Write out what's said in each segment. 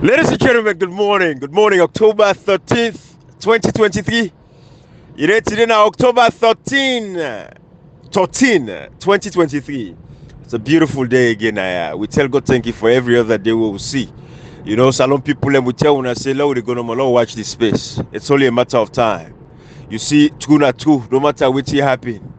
Ladies and gentlemen, good morning. Good morning, October 13th, 2023. Today now, October 2023. It's a beautiful day again. We tell God thank you for every other day we will see. You know, Salon people, and we tell when I say, Lord, we're going to watch this space. It's only a matter of time. You see, true not true, no matter what happen.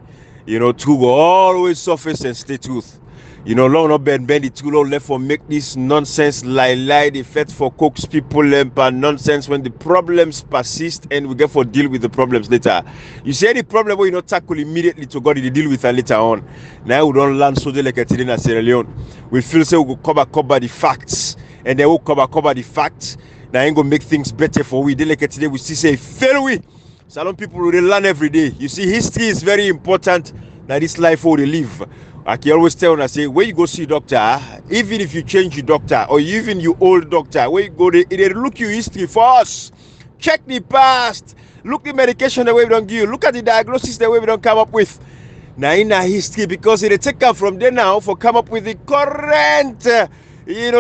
You know, true will always surface and stay truth. You know, long not bend it too long left for make this nonsense lie the effect for coax people and nonsense when the problems persist and we get for deal with the problems later. You see any problem where you not tackle immediately to God, you deal with it later on. Now we don't learn so like a in Sierra Leone. We feel say we will cover the facts and they will cover the facts. Now ain't gonna make things better for we. They like today we see say fail we. Salon people will learn every day. You see, history is very important that this life will live. I can always tell and I say, when you go see doctor, even if you change your doctor or even you old doctor, when you go there, they look your history for us. Check the past. Look the medication the way we don't give you. Look at the diagnosis the way we don't come up with. Now in our history, because they take up from there now for come up with the current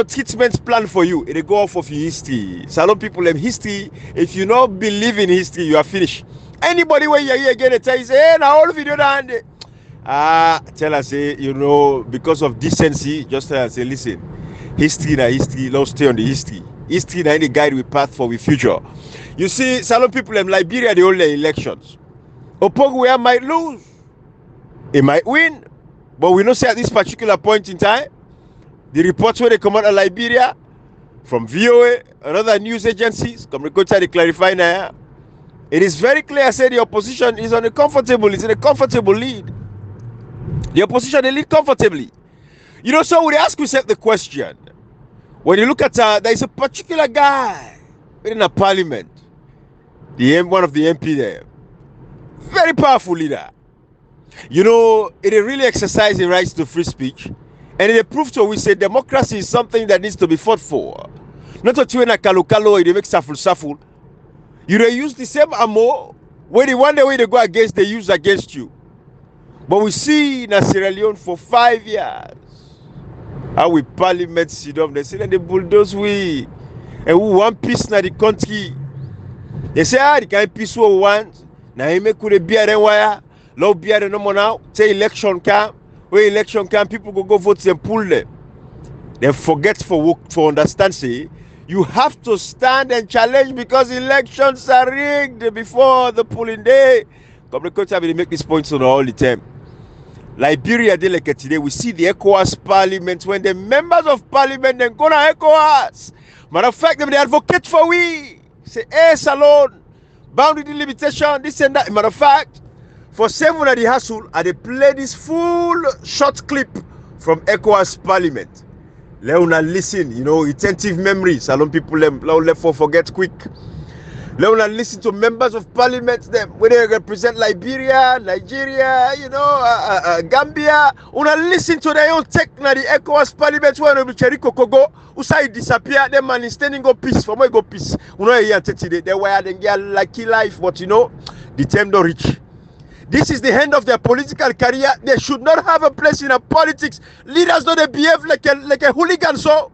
treatment plan for you. They go off of your history. Salon people in history, if you not believe in history, you are finished. Anybody when you hear again, they tell you, say, hey, now all video down there. Tell us, say, because of decency, just tell us, say, listen, history, let's stay on the history. History, na any guide we path for the future. You see, Salon people in Liberia, they hold their elections. Opogwea might lose. He might win. But we don't say at this particular point in time, the reports where they come out of Liberia, from VOA and other news agencies, come to clarify now. It is very clear, I say the opposition is in a comfortable lead. The opposition, they lead comfortably. You know, so we ask yourself the question. When you look at, there is a particular guy in a parliament, one of the MP there, very powerful leader. You know, it really exercises the rights to free speech. And it proved to we say democracy is something that needs to be fought for. Not to in a kalokalo, they make shuffle. You they use the same ammo when the one way they go against, they use against you. But we see in Sierra Leone for 5 years how we parliament sit up. They say that they bulldoze we and we want peace in the country. They say the kind of peace we want. Now you make could be a wire. Low be a no more now. Say election camp. Where election camp people go vote and pull them. They forget for understand say you have to stand and challenge because elections are rigged before the polling day. Come the make this point on all the time. Liberia delegate today, we see the ECOWAS parliament when the members of parliament then go to ECOWAS. Matter of fact, they advocate for we. Say, hey, Salon, boundary delimitation, this and that. Matter of fact, for 7 at the hassle, they play this full short clip from ECOWAS parliament. Let una listen, attentive memory. Salon people let for forget quick. Let una listen to members of parliament them when they represent Liberia, Nigeria, Gambia. Una listen to their own tech na the ECOWAS parliament when we Cheriko Kogo. Usai disappear them man standing go peace for my go peace. Una here today. They were they get lucky life, but the time don't reach. This is the end of their political career. They should not have a place in a politics. Leaders don't behave like a hooligan, so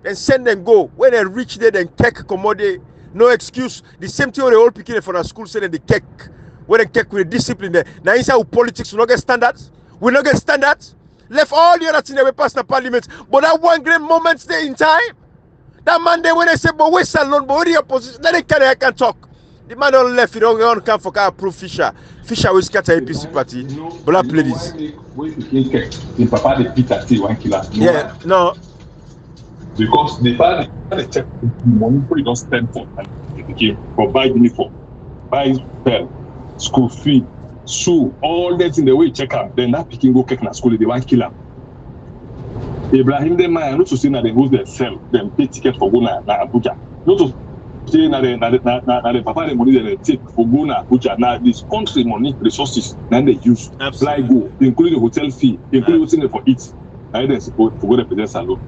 then send them go. When they reach there, then take commode. No excuse. The same thing when they all picking for a school say that the cake. When they cake with discipline there. Now inside politics, we not get standards. We not get standards. Left all the other things that we pass the parliament. But that one great moment there in time. That man there when they say, but we're Salon, but we're the opposition. Then they can talk. The man don't left, he don't come for approve Fisher. Fisher will scatter APC party. But I play this. The papa the Peter T one killer. Yeah, no. Because the father they check money we don't spend for the game for buy uniform, buy pen, school fee, shoe, all that in the way check out. Then that picking go kick na school they one killer. Ibrahim the man not to say that they go there sell them pay ticket for go na Abuja. Not to say na the papa the money they take for go na Abuja. Now this country money resources then they use fly go, including the hotel fee, including what's in there for it. I then support to go represent Salon.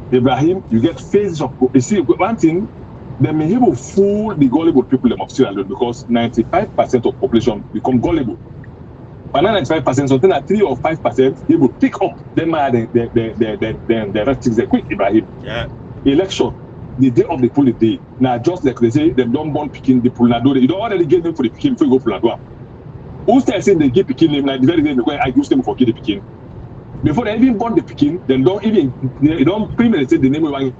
Ibrahim, you get phases of you see one thing, they may able fool the gullible people of Sierra Leone because 95% of population become gullible. But 95%, something like 3 or 5%, they will pick up them the directives they quick Ibrahim. Yeah. Election. the day of the polling day. Now just like they say, them don't born picking the pool. You don't already get them for the picking before you go pool. Who started saying they give picking name like the very day where I use them for get the picking. Before they even born the picking, then don't premeditate the name of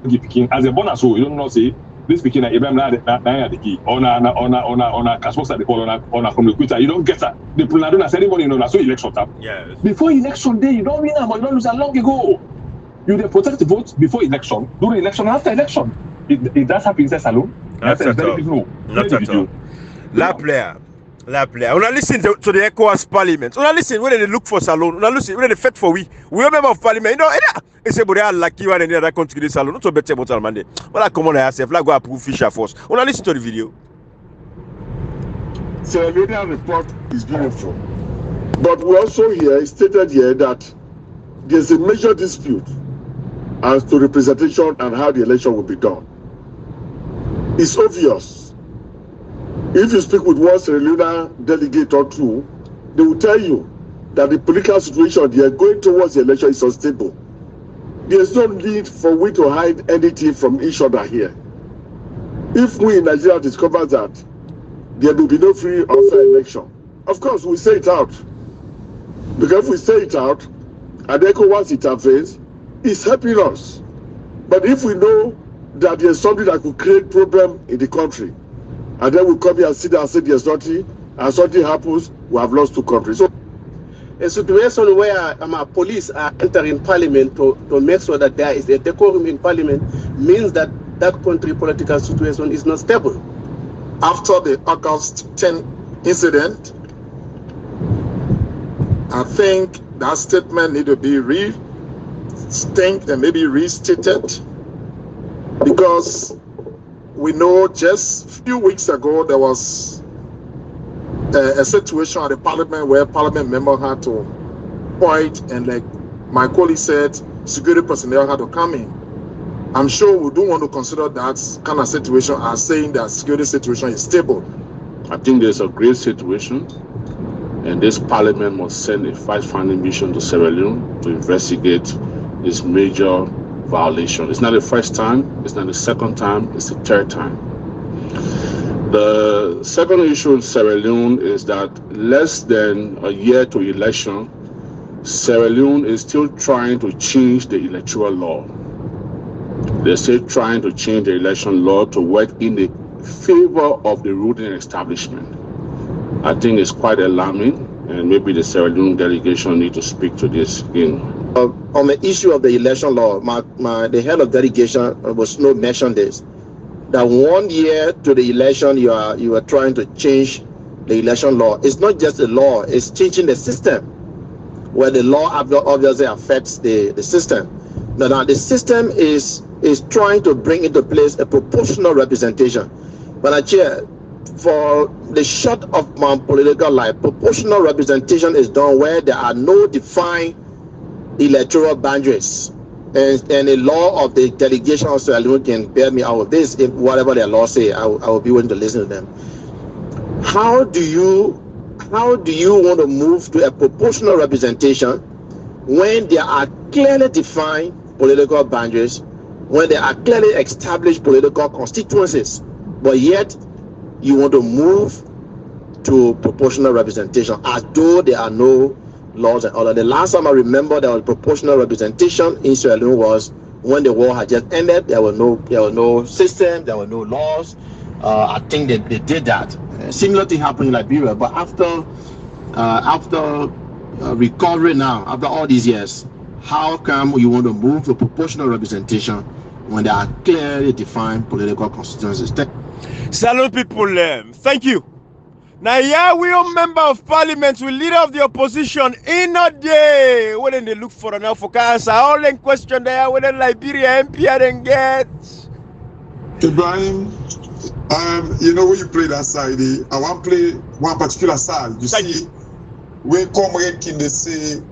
the picking as a bonus. So you don't know say this picking Abraham the key on a Casbosa they call on a communicator. You don't get that. The pool don't anybody you know that's so election tap. Yes. Before election day, you don't win them, but you don't lose a long ago. You they protect the votes before election, during election, after election. It does happen inside salon. Not at all. Not at all. La player. Una listen to the ECOWAS Parliament. Una listen when they look for salon. Una listen when they fight for we. We are member of Parliament. You know, it's about they lucky one in the other country the salon. Not to better about Monday. Well, I come on yourself. Like go approve Fisher Force. Una listen to the video. So the media report is beautiful, but we also hear stated here that there's a major dispute as to representation and how the election will be done. It's obvious. If you speak with one Sierra Leone delegate or two, they will tell you that the political situation they are going towards the election is unstable. There's no need for we to hide anything from each other here. If we in Nigeria discover that there will be no free or fair election, of course we say it out. Because if we say it out, and ECOWAS intervenes, it's helping us. But if we know that there's something that could create problem in the country, and then we come here and sit down and say there's nothing, and something happens, we have lost two countries. So a situation where police are entering parliament to make sure that there is a decorum in parliament means that that country political situation is not stable. After the August 10 incident, I think that statement need to be rethink and maybe restated, because we know just a few weeks ago there was a situation at the parliament where parliament member had to point, and like my colleague said, security personnel had to come in. I'm sure we don't want to consider that kind of situation as saying that security situation is stable. I think there's a great situation, and this parliament must send a fact-finding mission to Sierra Leone to investigate this major violation. It's not the first time, it's not the second time, it's the third time. The second issue in Sierra Leone is that less than a year to election, Sierra Leone is still trying to change the electoral law. They're still trying to change the election law to work in the favor of the ruling establishment. I think it's quite alarming, and maybe the Sierra Leone delegation need to speak to this in. On the issue of the election law, the head of delegation was no mention this. That 1 year to the election, you are trying to change the election law. It's not just the law; it's changing the system, where the law obviously affects the system. Now the system is trying to bring into place a proportional representation. But for the short of my political life, proportional representation is done where there are no defined electoral boundaries. And the law of the delegation of Sierra Leone can bear me out of this. If whatever their law say, I will be willing to listen to them. How do you want to move to a proportional representation when there are clearly defined political boundaries, when there are clearly established political constituencies, but yet you want to move to proportional representation as though there are no laws and order? The last time I remember there was proportional representation in Sierra Leone was when the war had just ended. There were no system, there were no laws. I think they did that. Similar thing happened in Liberia, but after recovery now, after all these years, how come you want to move to proportional representation when there are clearly defined political constituencies? Salute people, thank you. Now, yeah, we are member of parliament, we leader of the opposition in a day. What then they look for an for cancer? All in question there, whether Liberia MP and get. Ibrahim, you know when you play that side, I want to play one particular side. You Thank see, you. when Comrade they say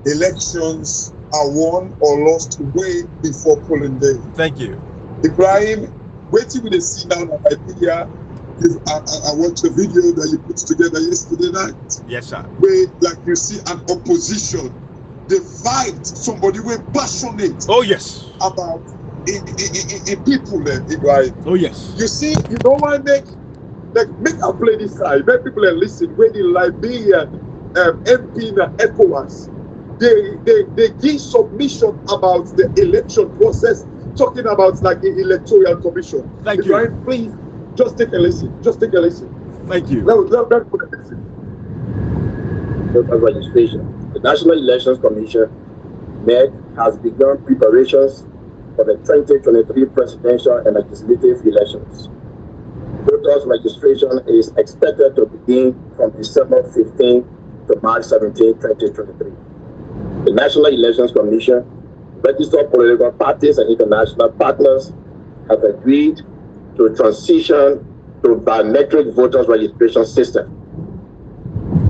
elections are won or lost way before polling day. Thank you. Ibrahim, waiting with the see now in Liberia. I watched the video that you put together yesterday night. Yes, sir. Where, like, you see an opposition, they fight somebody who is passionate Oh, yes. about in people, right? Oh yes. You see, you know why make I play this side, make people listen. When the Liberian MP in ECOWAS, they give submission about the election process, talking about like the electoral commission. Thank you. Right? Please, just take a listen. Just take a listen. Thank you. Let's put a listen. Registration. The National Elections Commission, NEC, has begun preparations for the 2023 presidential and legislative elections. Voters registration is expected to begin from December 15 to March 17, 2023. The National Elections Commission, registered political parties and international partners have agreed to transition to biometric voters registration system.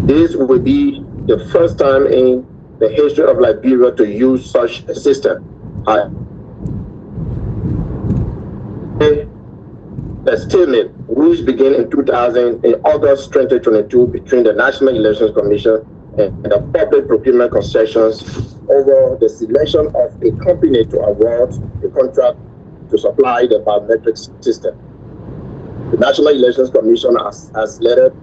This will be the first time in the history of Liberia to use such a system. The stalemate, which began in August 2022 between the National Elections Commission and the public procurement concessions over the selection of a company to award the contract to supply the biometric system. The National Elections Commission has lettered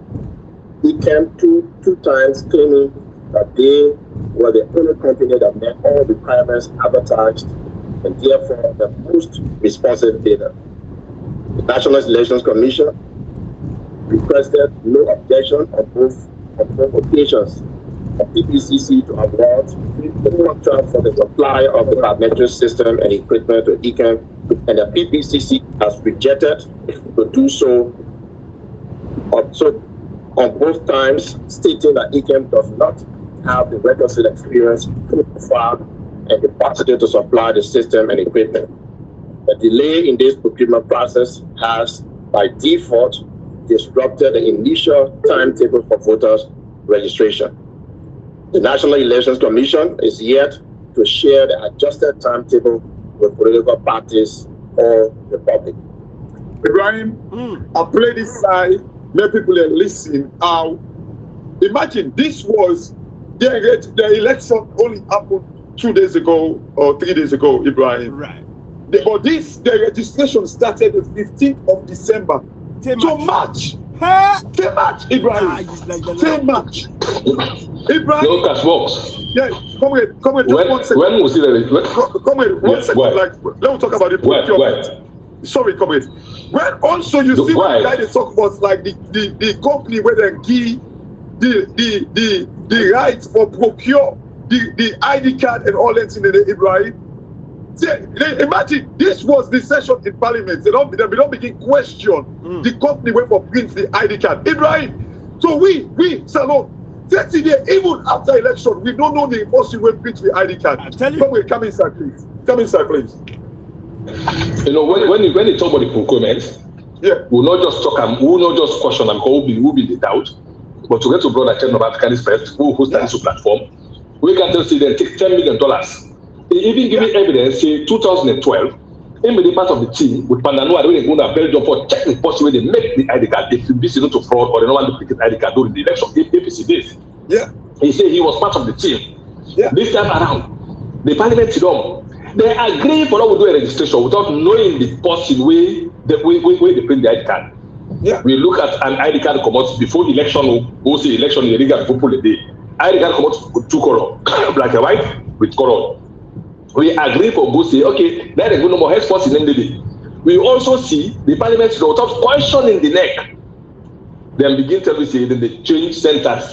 ECAM two times, claiming that they were the only company that met all requirements advertised and therefore the most responsive bidder. The National Elections Commission requested no objection on both occasions for PPCC to award the contract for the supply of the biometric system and equipment to ECAM, and the PPCC has rejected to do so on both times, stating that ECAM does not have the requisite experience so far and capacity to supply the system and equipment. The delay in this procurement process has, by default, disrupted the initial timetable for voters registration. The National Elections Commission is yet to share the adjusted timetable with political parties or the public. Ibrahim, I play this side, let people listen. Imagine this was the election only happened 2 days ago or 3 days ago, Ibrahim. Right. But the registration started the 15th of December. So March. Say March, Ibrahim. Say March. Ibrahim. Look at works. Yeah, come here, just 1 second. When was it? Come here, 1 second. Why? Like, let me talk about the procurement. Sorry, come here. When also you see the guy they talk about like the company where they give the rights for procure the ID card and all that in the Ibrahim. Imagine this was the session in Parliament. They don't begin question the company where for print the ID card. Ibrahim. So we Salon, 30 days even after election, we don't know the person where print the ID card. I tell you. Come inside, please. Come inside, please. You know, when you talk about the procurement, yeah, we'll not just talk and we'll not just question them because we'll be in the doubt. But to get to brother Chen of African Express, who hosts this platform, we can just see them take $10 million. They even give me evidence, say 2012, in the part of the team with Pandanua, when they go to Belgium for check the possible they make the ID card, if this is not to fraud or they don't want to pick the ID card during the election, APC days. Yeah. He said he was part of the team. Yeah. This time around, the parliament they agree for us to do a registration without knowing the person way they print the ID card. Yeah. We look at an ID card come out before election, we'll say election in the legal people a day. ID card come out with 2 color, black and white with color. We agree for go say, okay, let them go no more henceforth in MDD. We also see the parliament without questioning the neck. Then begin to say then they change sentence.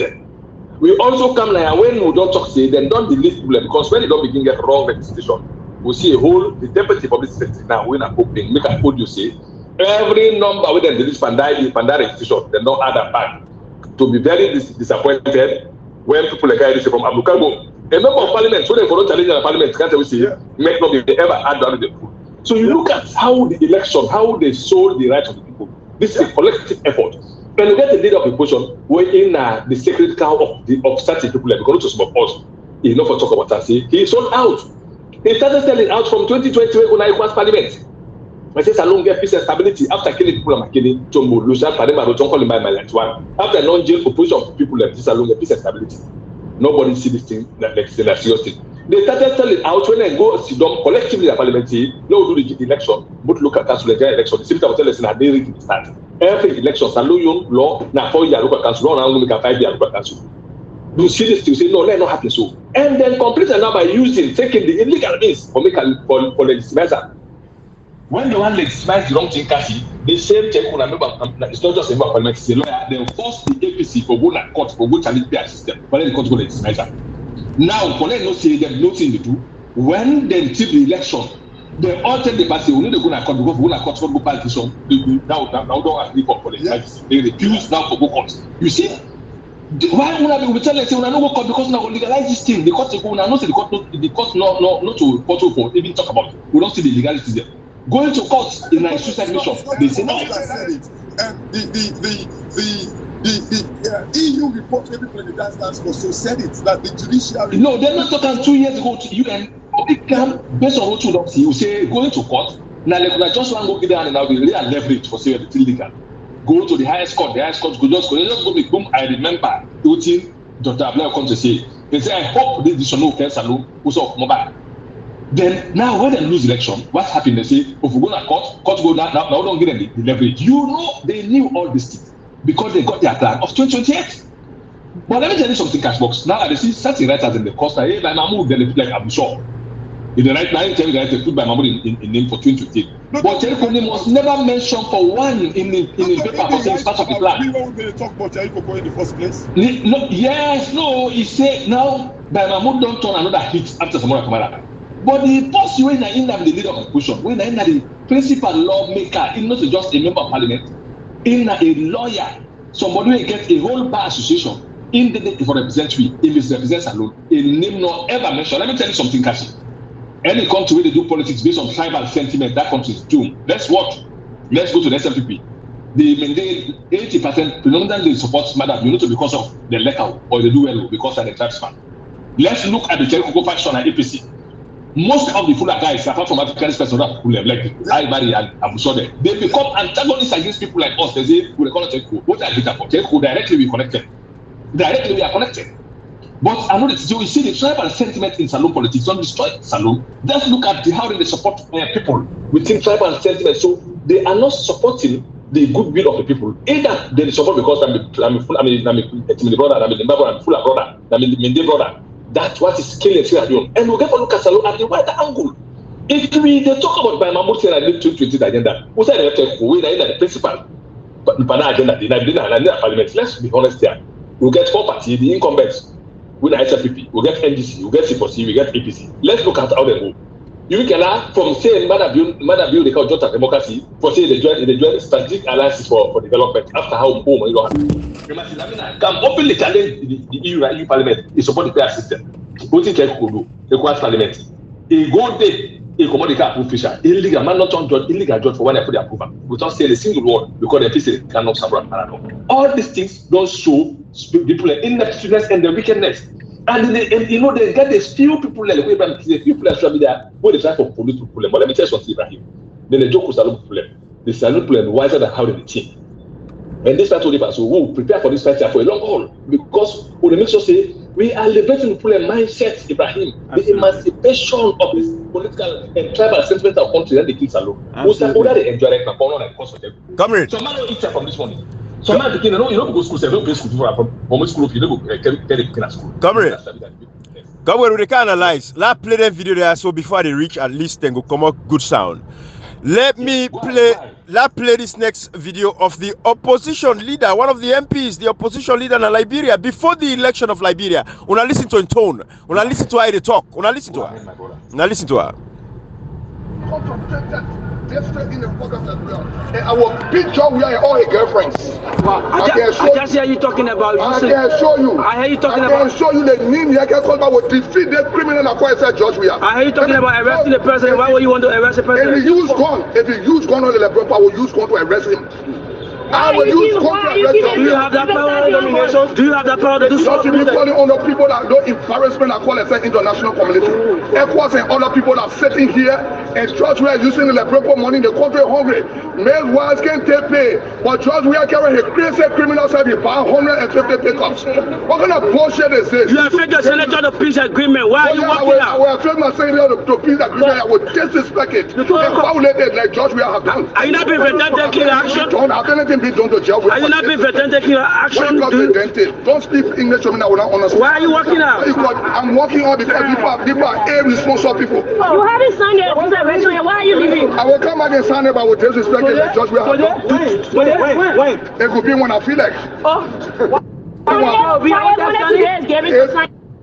We also come like when we don't talk say then don't delete people because when they don't begin get wrong registration, we see the deputy public secretary now when I'm opening, make a audio say every number with them delete Pandai registration, they don't add that back. To be very disappointed when people like I say from Abukabo. A member of parliament, so they follow challenge the parliament, can't we say, make not be ever add down the pool. So you look at how the election, how they sold the rights of the people. This is a collective effort. When you get the leader of the opposition, we're in the sacred cow of certain people, because to some of us, he not for talk about that. He sold out. He started selling out from 2020 when I was parliament. I say Salon get peace and stability after killing people like killing Chombo, Lucia, Padema, don't call him by my last one. After non-jail opposition of people like this Salon get peace and stability. Nobody see this thing like a serious thing. They started telling out when they go sit down collectively at parliament, they will do the election, both local council and general election. The same time tell us that they ready to start. Every election, salon law, now 4 year local council, now we make 5 year local council. You see this thing, say no, let not happen so. And then complete now by taking the illegal means for legitimizer. When they want legitimize the wrong thing, the same check on it's not just about parliament, it's a lawyer, they force the APC for go to court for go challenge their system, but then the court go legitimize. Now, for them not say them nothing to do. When they take the election, they all take the party. We need to go to court because we go to court for go politician. Now don't agree for legitimize. They refuse now for go court. You see? Why we tell them say we no go court because now we legalize this thing because they go now not say the court not to court for even talk about it. We don't see the legality there. Going to court in a suicide mission, they say no. The EU report everybody that stands for so said it that the judiciary. No, they're not talking 2 years ago to UN. Based on what you don't see, you say going to court. Now, like just one go get there and now we really leverage for say the legal. Go to the highest court go just go make boom. I remember the thing Dr. Abdullah come to say. They say I hope this decision no can salon also mobile. Then now when they lose election, what happened? They say if we go to court go now don't get them the leverage. You know they knew all these things because they got their plan of 2028. But let me tell you something, Cashbox. Now I see certain writers in the course now, hey, by Mahmoud, they put like I'm sure. In the right now, tell you guys they put by Mahmoud in name for 2028. But Jericho name was never mentioned for one in the paper for saying it's part of the plan. We were talk about Jericho in the first place. No, he said now by Mahmoud don't turn another hit after Samora Kamara. But the post you in the leader of opposition, when in the principal lawmaker, not just a member of parliament, in a lawyer, somebody will get a whole bar association in the for representative, if it represents alone, a name not ever mentioned. Let me tell you something, Kashi. Any country where they do politics based on tribal sentiment, that country is doomed. Let's go to the SMPP. They maintain 80% predominantly support Madam Yunuto because of the letter or they do well because of the tribesman. Let's look at the Jericho faction and APC. Most of the Fula guys, apart from African person who have like Ibari and Abusode, they become antagonists against people like us. They say, we call it Jericho. What are they for? Jericho directly we connected. Directly we are connected. But I know that you see the tribal sentiment in Salon politics don't destroy Salon. Just look at how they support people within tribal sentiment. So they are not supporting the goodwill of the people. Either they support because I'm a brother, I'm a full brother, I'm a brother. That's what is killing Sierra. And we'll get to look at Salon at the wider angle. If they talk about by Mahmoud saying I need 2020 agenda, who's the principal agenda, the parliament. Let's be honest here. We'll get 4 parties, the incumbents. With SFPP, we get NDC, we get C4C, we get APC. Let's look at how they go. You can from saying Mother they call Jota democracy for saying they join strategic alliances for development after how home you don't have. Come openly challenge the EU Parliament. It support the prayer system. What thing can do? The Quad Parliament. A go day, a commodity approved fisher. Illegal man not on judge, illegal judge for when I put the approval. Without saying a single word because the APC cannot support Parano. All these things don't show people ineptness and the wickedness. And they get these few people like the few people that there where they try for political problem. But let me tell you something, Ibrahim. Then the joke was Salon problem. The Salon problem wiser than how they think. And this part of the so we'll prepare for this fight for a long haul because we make sure say we are liberating the problem mindset, Ibrahim. The emancipation of this political and tribal sentiment of country that they kill Salon. Most of they enjoy right now, and cause for them. Comrade. So man don't eat from this morning. So man begin, you don't go school, you don't play school from school, you don't go carry school. Comrade, we can analyze. Let's play that video there so before they reach at least then go come out good sound. Let's play this next video of the opposition leader, one of the MPs, the opposition leader in Liberia before the election of Liberia. Una listen to her tone, una listen to how they talk, una listen to her. In the program as well. And our picture, we are all her girlfriends. Wow. I can hear you talking about. I can show you. I hear you talking about. I can show you the name. I can call about what defeat the criminal acquired George. We are. I hear you talking about arresting the president. Why would you want to arrest the president? If you use gun on the level, I will use gun to arrest him. I will use contract. Do you have that power of domination? Do you have that power to do Just to be calling on the people that don't embarrassment and call themselves international community. ECOWAS and other people are sitting here and church we are using the proper money in the country hungry. Male wives can take pay, but church we are carrying a crazy criminal side buy 150 pickups. What kind of bullshit is this? You afraid the senator to peace agreement. Why are you walking out? I will afraid my senator to peace agreement. I will disrespect it. And violate it like George we have done. Are you not being prevented taking action? Don't have anything been done to jail. Are you not being prevented taking action? Don't speak English to me. I will not understand. Why are you walking out? I'm walking out because people are irresponsible people. You haven't signed a reservation yet. Why are you leaving? I will come back and sign it, but I will disrespect it like George we have done. Wait. It could be when I feel like.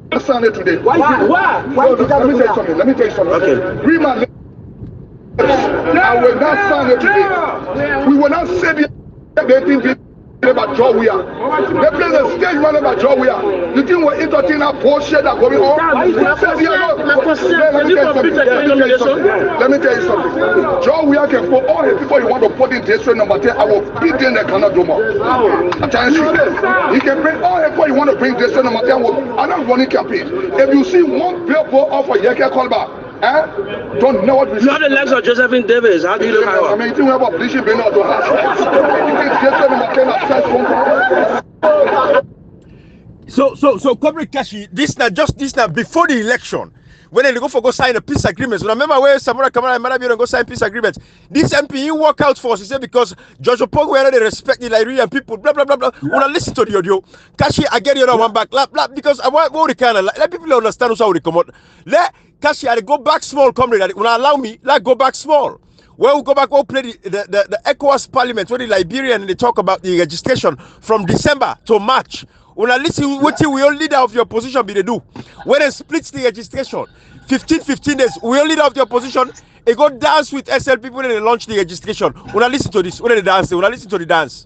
I signed it today. Why? Let me tell you something. Okay. Read my lips. I will not sign it today. We will not say the about job we are. They play the stage man about job we are. You think we're entertaining that bullshit that going on? Let me tell you something. Job we are can for all the people you want to put in district number 10, I will beat them. They cannot do more. I'm telling you. You can bring all the people you want to bring district number 10. I'm not running campaign. If you see one billboard off a Yeke call back, don't know what we You have the legs of Josephine Davis. How do you look at her? I mean, you think we have a bleaching bin or to So, Comrade Kashi, this now before the election, when they go sign a peace agreement. So remember where Samora Kamara and Marabi go sign peace agreements. This MP he walk out for us. He said because George Opoku they respect the Liberian people. Blah blah blah blah. Yeah. Wanna listen to the audio? Kashi, I get the other one back. Blah, because I want what kind of let people understand how they come out. Let Kashi, I go back small, comrade. When allow me, like go back small. Where we go back, we'll play the ECOWAS Parliament where the Liberian they talk about the registration from December to March. When I listen, what we all leader of the opposition be they do. When they split the registration, 15 days, we all leader of the opposition, they go dance with SL people and they launch the registration. When I listen to this, when they dance, when I listen to the dance.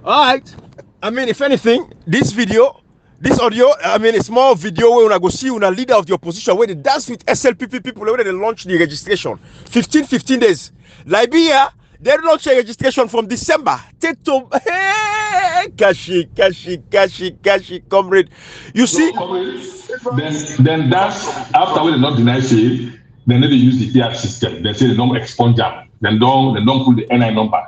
All right. I mean, if anything, this audio, I mean, a small video where I go see a leader of the opposition where they dance with SLPP people where they launch the registration. 15 days. Liberia, they launch the registration from December. Take to Kashi, comrade. You see? Then that's after when they not deny say, then they use the PR system. They say they don't expunge them. Then don't put the NI number.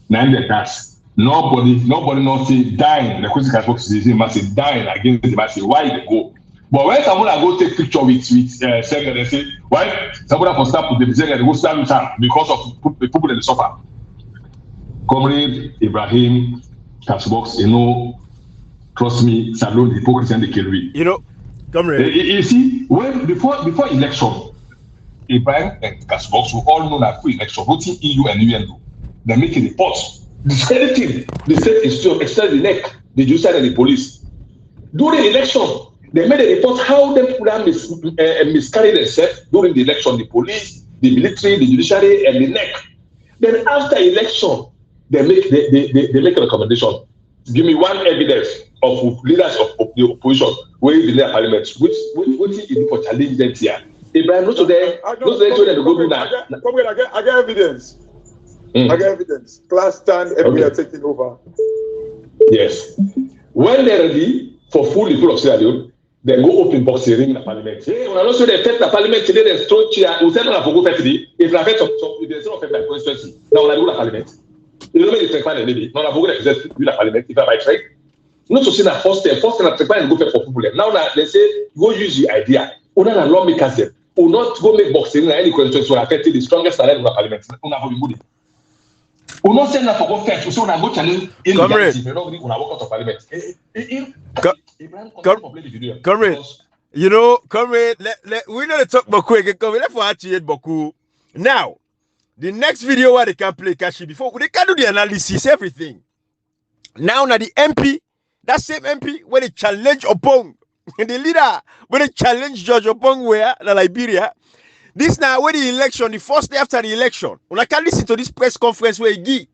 Now they tax. Nobody not say dying. The question must say dying against the must say why they go. But when someone go take picture with Senga, they say why somebody for start with the Senga, they go stand with her because of the people that suffer. Comrade Ibrahim Cashbox, trust me, salon the hypocrisy and the killed. Comrade. You see, when before election, Ibrahim and Cashbox will all know that pre-election, voting EU and UN do. They make a report. The same thing, the state is to extend the neck, the judiciary and the police. During the election, they made a report how them people have miscarried themselves during the election, the police, the military, the judiciary, and the neck. Then after election, they make a recommendation. Give me one evidence of leaders of the opposition where in the parliament, which is for challenge them here. Ibrahim, not today, they go do that. I get evidence. I get evidence. Class stand and we are taking over. Yes. When they're ready for full people of Sierra Leone, they go open box hearing in the parliament. Hey, when I also they take the parliament today, they throw chair. We tell them to go today. If they have if there's no effect like constituency, now when I go to parliament, you don't make the trek maybe. Now I go to the parliament if I buy trek. Not to see that first time I trek and go for people. Now they say go use the idea. Una na lawmakers them. will not go make boxing any questions will affect the strongest talent in the parliament. Will not send that for go fetch. So now go challenge in reality. You know, when I walk out of parliament. Comrade, you know, comrade, we don't talk about quick. Comrade, let's watch it, Boku. Now, the next video where they can play Kashi before they can do the analysis, everything. Now, the MP, that same MP, when they challenge Opong, the leader, when they challenge George Opong, where the Liberia. This now when the election, the first day after the election, when I can listen to this press conference where he give.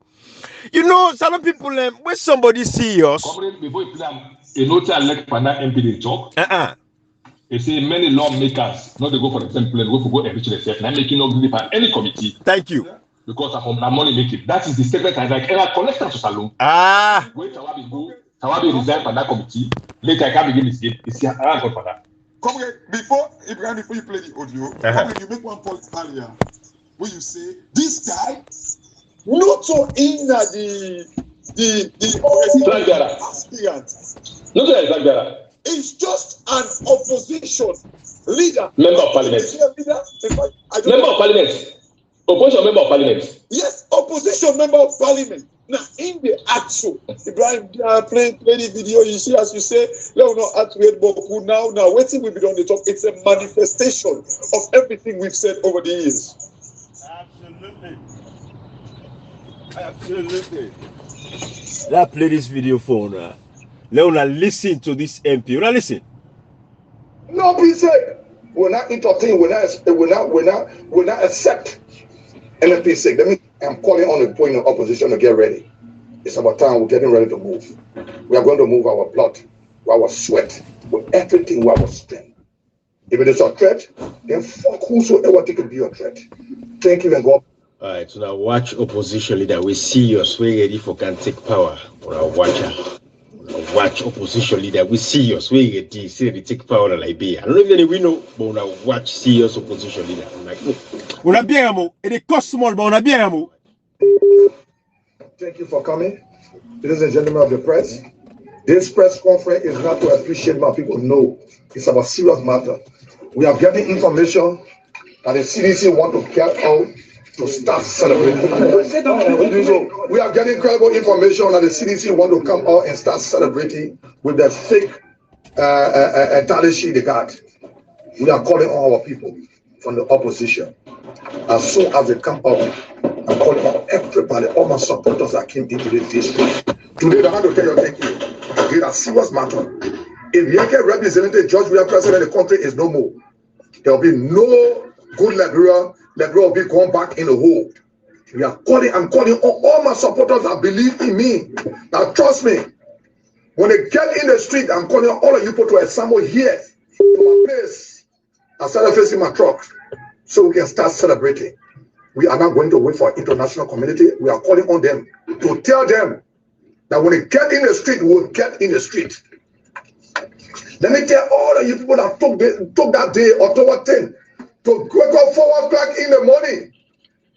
You know, some people when somebody serious. Before you plan, a note elect Pana MP they talk. They say many lawmakers, not they go for the same plan, go for go enrich themselves. Now making no believe by any committee. Thank you. Because of the money making. That is the statement I like. And I collect to Salon. Wait, Tawabi resign from that committee. Later I can begin this game. It's here. I for that. Come here, before you play the audio, come here, you make one point earlier where you say this guy not so in the aspirant. Not like that. It's just an opposition leader. Member of parliament. Member of parliament. Opposition member of parliament. Yes, opposition member of parliament. Now, in the actual, Ibrahim, play the video, you see, as you say, let us not activate Boku now, waiting will be on the top. It's a manifestation of everything we've said over the years. Absolutely. Let's play this video for now. Let us listen to this MP. Now listen. No, please say, we're not entertain, we're not accept NFP. That means I'm calling on the point of opposition to get ready. It's about time we're getting ready to move. We are going to move our blood, our sweat, with everything, our strength. If it is a threat, then fuck whosoever think it be a threat. Thank you and God. All right, so now watch opposition leader. We see us. We ready for can take power. For our watcher. Watch opposition leader. We see us. We ready. See they take power in Liberia. I don't know if we know, but now watch serious opposition leader. I'm like, on a bien mot. It costs small, but on a bien mot. Thank you for coming, ladies and gentlemen of the press. This press conference is not to appreciate my people. No, it's about serious matter. We are getting information that the CDC want to get out to start celebrating. We are getting credible information that the CDC want to come out and start celebrating with that fake tally sheet they got. We are calling on our people from the opposition. As soon as they come out, I'm calling on everybody, all my supporters that came into the district. Today, I want to tell you, thank you. It's a serious matter. If Yankee representative George, we are president of the country, is no more. There will be no good Liberia. Liberia will be going back in the hole. I'm calling on all my supporters that believe in me. Now, trust me. When they get in the street, I'm calling on all of you people to assemble here to my place. I started facing my truck so we can start celebrating. We are not going to wait for international community. We are calling on them to tell them that when they get in the street, we'll get in the street. Let me tell all of you people that took that day, October 10, to wake up 4 o'clock in the morning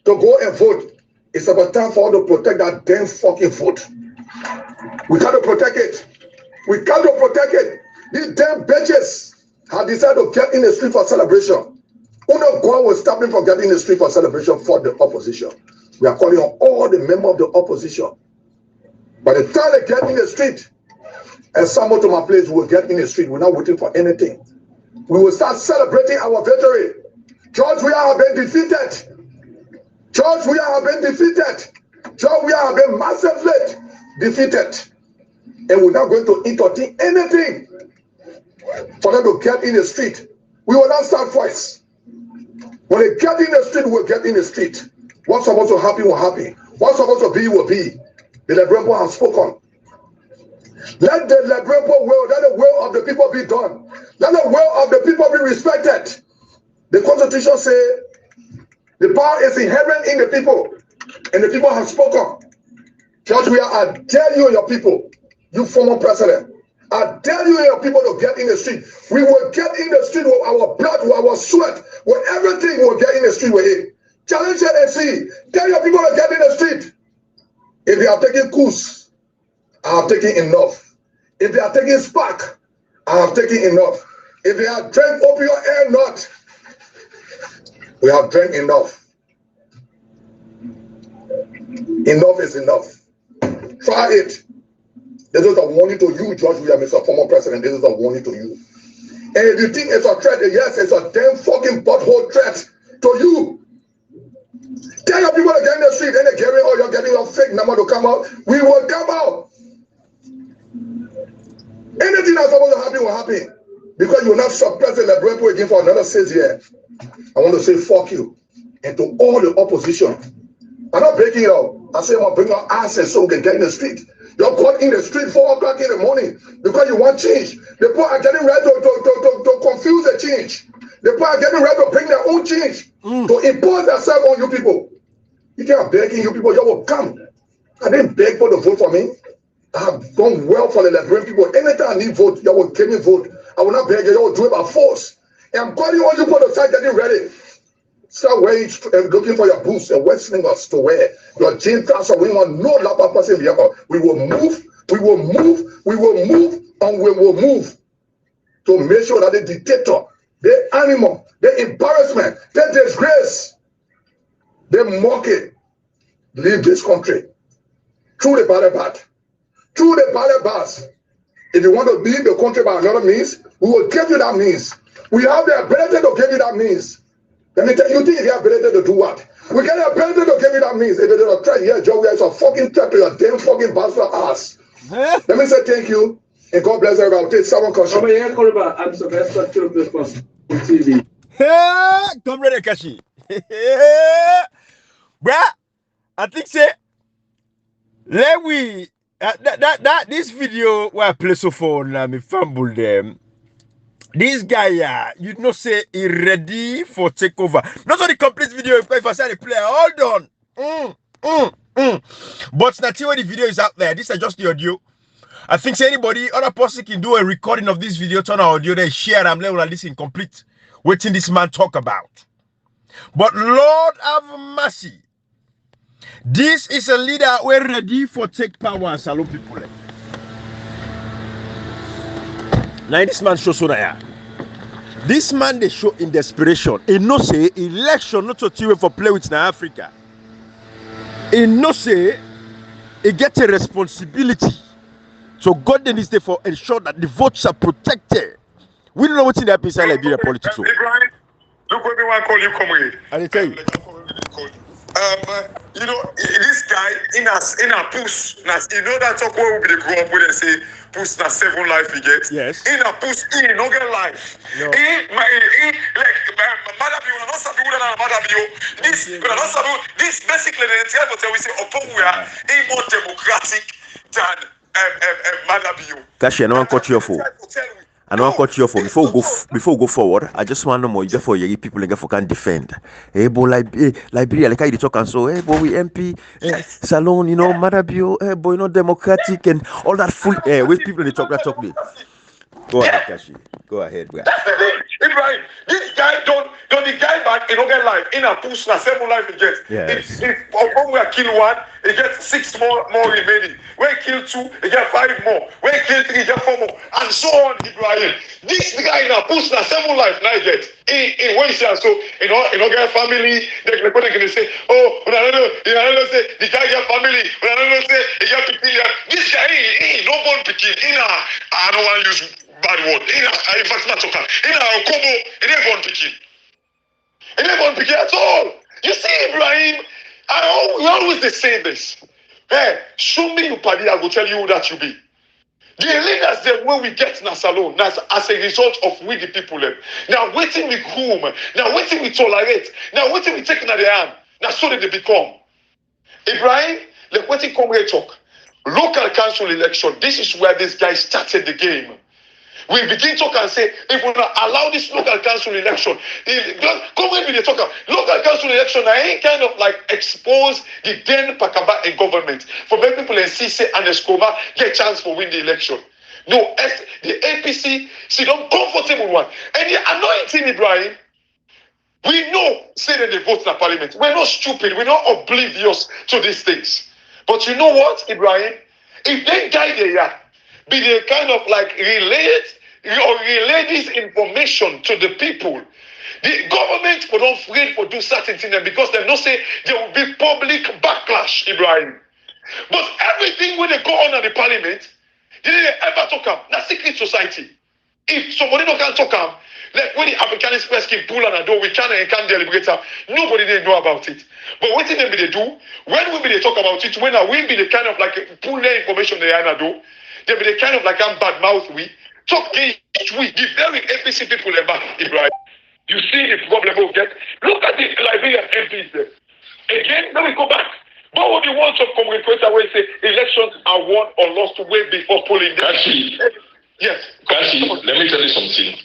to go and vote. It's about time for us to protect that damn fucking vote. We got to protect it. We got to protect it. These damn bitches have decided to get in the street for celebration. Uno God will stop them from getting in the street for celebration for the opposition. We are calling on all the members of the opposition. By the time they get in the street, and someone to my place will get in the street, we're not waiting for anything. We will start celebrating our victory. George, we have been defeated. George, we have been defeated. George, we have been massively defeated. And we're not going to entertain anything for them to get in the street. We will not start fights. When they get in the street, we'll get in the street. What's supposed to happen will happen. What's supposed to be will be. The Liberian people have spoken. Let the Liberian will, let the will of the people be done. Let the will of the people be respected. The Constitution says the power is inherent in the people, and the people have spoken. Judge, I dare you and your people, you former president, I dare you and your people to get in the street. We will get in the street with our blood, with our sweat, with everything. We'll get in the street with it. Challenge it and see. Tell your people to get in the street. If they are taking coups, I have taken enough. If they are taking spark, I have taken enough. If they are drank opioid or not, We have drank enough. Enough is enough. Try it. This is a warning to you, George William, Mr. Former President. This is a warning to you. And if you think it's a threat, yes, it's a damn fucking butthole threat to you. Tell your people to get in the street, and they're getting, oh, you're getting a fake number to come out. We will come out. Anything that's supposed to happen will happen. Because you will not suppress the Liberal again for another 6 years. I want to say fuck you. And to all the opposition. I'm not breaking it up. I say I'm going to bring our asses so we can get in the street. You're caught in the street 4 o'clock in the morning because you want change. The people are getting ready to confuse the change. The people are getting ready to bring their own change. To impose themselves on you people. You think I'm begging you people, you will come. I didn't beg for the vote for me. I have done well for the Liberian people. Anytime I need vote, you will give me vote. I will not beg you, you will do it by force. And I'm calling on you people to start getting ready. Start wearing, looking for your boots and wet sneakers to wear. Your jeans, trousers, we want no laptop person here. We will move, we will move, we will move, and we will move to make sure that the dictator, the animal, the embarrassment, the disgrace, the mocking, leave this country. Through the ballot path. Through the ballot pass. If you want to leave the country by another means, we will give you that means. We have the ability to give you that means. Let me tell you, think you have the ability to do what? We get the ability to give you that means. If it is a threat, yeah, Joe, it's a fucking threat to your damn fucking bastard ass. Let me say thank you, and God bless everybody. I'll take someone question. I'm Sylvester TV. Comrade Kashi. Bruh, I think say let we that this video where I play so for me fumble them. This guy, you know, say he ready for takeover. Not only complete video, if I say the player, hold on. But not when the video is out there. This is just the audio. I think say anybody, other person can do a recording of this video, turn our audio, then share and let this incomplete. Waiting this man talk about. But Lord have mercy. This is a leader we're ready for take power, salute people. Now this man shows so this man they show in desperation. He no say election not to for play with na Africa. He no say he get a responsibility. So God then is there for ensure that the votes are protected. We don't know what's in that piece of Liberia politics. Look what me want call you comrade. I tell you. You know, this guy in a push, you know that talk where we grow up with and say push na 7 life he gets. Yes. In a push, he no get life. No. He like Madabio, not sabi who na Madabio. This basically the entire hotel we say upon we are more democratic than Madabio. Kashi, I don't want to cut you off. I don't want to cut you off. Before we go forward, I just want to know more before you people can defend. Hey, boy, Liberia, like how you talk and so, hey, boy, we MP, Salon, you know, Madabio, hey, boy, you know, democratic and all that full. Hey, with people they talk me. Go ahead, Kashi. Go ahead, bro. Ibrahim, this guy don't the guy back, he don't get life. In a push, na 7 life he gets. Yes. If we are kill 1, he gets 6 more remaining. When he kill 2, he get 5 more. When he kill 3, he get 4 more. And so on, Ibrahim. This guy in a push, na 7 life now he get. In what he says, so you know get family. They can say, oh, I don't know, say the guy get family. I don't know, say he get people. This guy, he no born pikin. I don't want to use bad word. In fact, not talking. In a Kobo, he ain't born pikin. He ain't born pikin at all. You see, Ibrahim, we always say this. Hey, show me you party, I will tell you who that you be. The leaders them when we get in a salon, as a result of we the people them. Now waiting we groom, now waiting we tolerate, now waiting we take in the hand. Now so they become. Ibrahim, like waiting come here talk. Local council election, this is where this guy started the game. We begin to talk and say, if we allow this local council election, come with me, they talk about local council election, I ain't kind of like expose the then Pakaba in government for many people in CC and Escoma get chance for win the election. No, the APC, see, don't comfortable one. And the anointing, Ibrahim, we know, say that they vote in the parliament. We're not stupid, we're not oblivious to these things. But you know what, Ibrahim? If they guide there, be they kind of like relate relay this information to the people. The government will not afraid for do certain things because they don't say there will be public backlash, Ibrahim. But everything when they go on at the parliament, they didn't ever talk about that secret society. If somebody don't can talk about, like when the African Express can pull on a door, we can't deliberate. Nobody didn't know about it. But what did they do? When we talk about it, when we be the kind of like pull their information they are do, they be the kind of like bad mouth we talk each week. The very APC people about Ibrahim. You see the problem we'll get. Look at the Liberian MPs there. Again, then we go back. What would you want to communicate away say elections are won or lost way before polling? Kashi. Yes. Kashi, let me tell you something.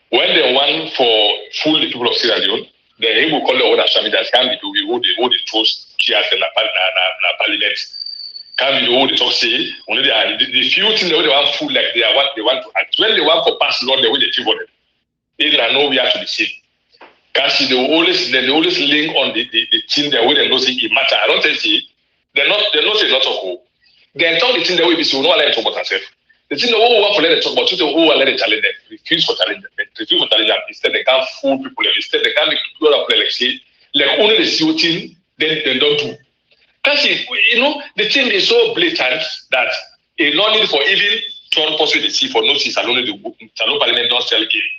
When they won for full the people of Sierra Leone, they will call the other Sami that can be the trust chairs in the parliament. Can be the talk say only the few things they want full like they are what they want to act. When they want to pass law, the way they favor them. They are nowhere to be seen. Kashi, they always link on the thing the way they know say it matter. I don't tell you, they're not say not of hope. They talk the thing the way we see, we don't let them talk about themselves. The thing the way we want to let them talk about, the way we let them challenge them, refuse for challenge them. Instead they can't fool people. Instead they can't make people up like say, like only the CEO thing, then they don't do. Kashi, the thing is so blatant that a no need for even turn possible the see for no see alone the Salon Parliament don't sell game.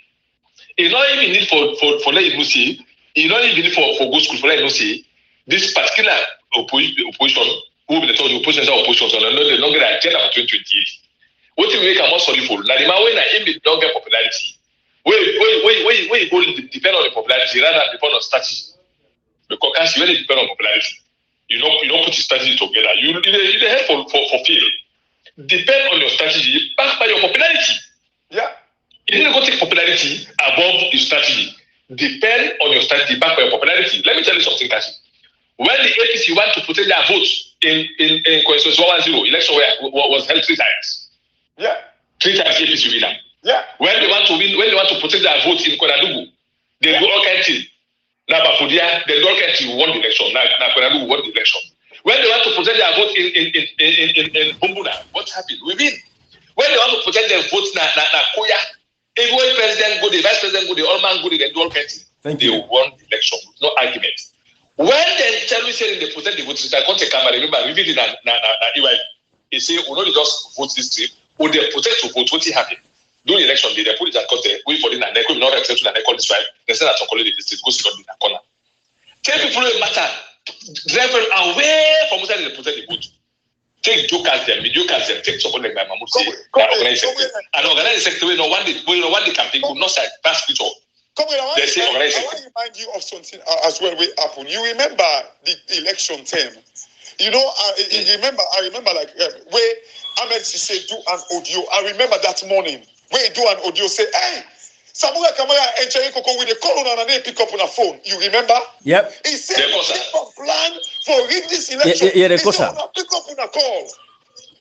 It's not even need for let you see. It's not even need for go school for let you see. This particular opposition, who will be the opposition, so no longer agenda for 2028. What will make a more sorry for? Now the man when I aim don't get popularity. Where you go depend on the popularity rather than depend on strategy. Because when it depend on popularity, you don't put your strategy together. You head for fail. Depend on your strategy backed by your popularity. Yeah. You need to go take popularity above your strategy. Depend on your strategy backed by your popularity. Let me tell you something, Kashi. When the APC want to protect their votes in Constituency 110 election was held 3 times. Yeah. 3 times APC winner. Yeah. When they want to protect their votes in Konadugu, they do all kinds of things. Now Bafudia, they do all kinds of won the election. Now Konadugu won the election. When they want to protect their vote in Bumbuna, what happened? We win. When they want to protect their votes na Koya, every president go, the vice president go, the all man go, they do all kinds of things. They won the election. No argument. When they tell me saying they protect the votes, I can't take camera. Remember, we did na EY. They say, we don't just vote this trip, or they protect to vote. What happened? During the election, they put it at court, wait for it, and they could not accept it, and they call this right. They said that to call it the district, go sit on the corner. Tell people it matter. Drive away from where they protect the vote. Take jokers them, mediocres them, take somebody like my Mahmoud say, organize sector. And organize sector, we know one the campaign could not say pass it all. They say organize sector. I want to remind you of something as well with happen. You remember the election term. You know, I remember like where Ahmed Sise do an audio. I remember that morning where he do an audio say, hey, Samuel Kamara and Cherry Coco with the call on and they pick up on a phone. You remember? Yep. He said people plan for rig this election. Yeah, he said pick up on a call.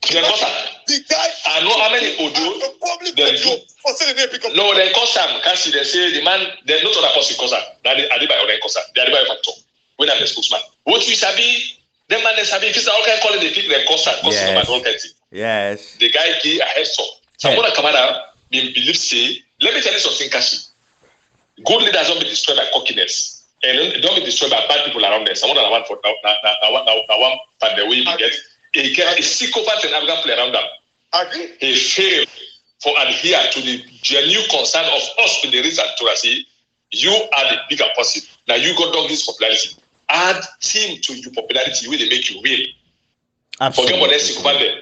The guy I know how many audio the public audio for saying they pick up. No, they call Sam. Can't see they say the man there's not other person call Sam. That they Adiba or they call Sam. They Adiba factor. When I'm the spokesman. What you sabi, them man they sabi if it's all kind calling the people they call Sam, call Sam all kind thing. Yes. The guy give a heads up. Samuel Kamara believe say, let me tell you something, Kashi. Good leaders don't be destroyed by cockiness. And don't be destroyed by bad people around them. Someone that one for one part the way he get. He get a sycophant and arrogant play around them. Agree. He failed for adhere to the genuine concern of us in the reason to say, you are the bigger person. Now you got down this popularity. Add team to your popularity will make you win. Forget what they sycophant them.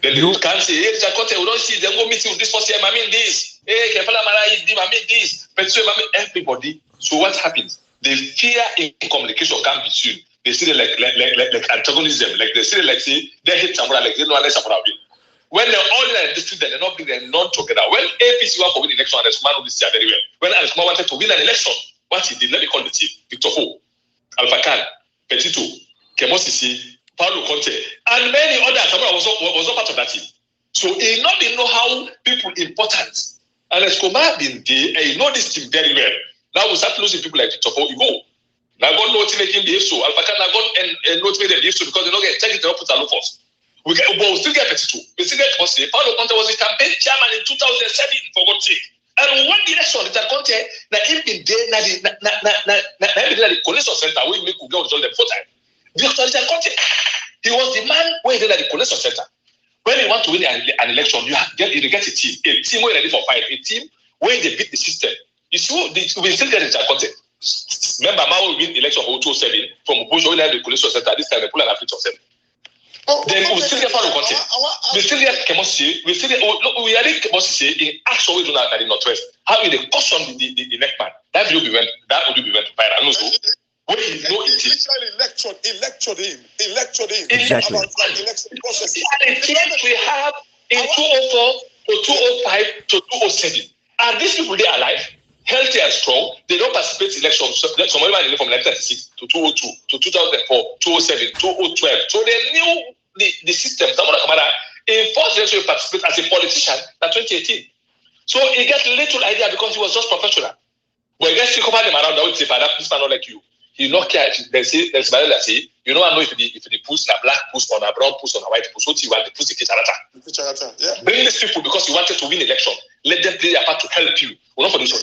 Then you can't say, hey, Jacote, we don't see them go meeting with this person. I mean this. Hey, Kefala Mara is I mean this. But so I mean everybody. So what happens? The fear in communication can't be seen. They see it like antagonism. Like they see it like say they hate someone like they know unless someone will. When they're all in a district, they're not bringing them not together. When APC want to win the election, and Esma know this year very well. When Esma wanted to win an election, what he did, let me call the team: Victor Ho, Alpha Khan, Petito, Kemosisi, Paulo Conte, and many others. Someone was not part of that team. So he not know how people important. And Escoma been there, and he know this team very well. Now we start losing people like Victor Ho. You go. Now God know what to make him behave so. Alpha Khan, God and not make them behave so because they don't get check it up with our first. we'll still get 32. We still get Conte. Paulo Conte was the campaign chairman in 2007, for God's sake. And one direction, Richard Conte, na him been there, na the collation center, we make go to them 4 times. Richard Conte, he was the man who is in the collation center. When you want to win an election, you get a team where ready for fight, a team where they beat the system. You see, we still get Richard Conte. Remember, Mao will win election of 2007 from Bush, when the collation center. This time they pull an athlete of 7. Then we still get Paulo Conte. We still get Kemosi. We still get we are Kemosi in actual way do not at the Northwest. How will they caution the neck man? That will be when viral. No, so when he know it is. He lectured him. Exactly. About like election process. The teams we have in 204 to 205 to 207. Are these people they alive? Healthy and strong, they don't participate in elections. Some of them from 1996 to 202 to 2004, 2007, 2012. So they knew the system. Someone in first election he participated as a politician in 2018. So he got little idea because he was just professional. But he gets to cover them around. I would say, this man not like you. He not care. There's somebody that say, you know, I know if the push a black push on a brown push on a white push, what you want to push the Kicharata. Yeah. Bring these people because you wanted to win election. Let them play their part to help you. We're not for this one.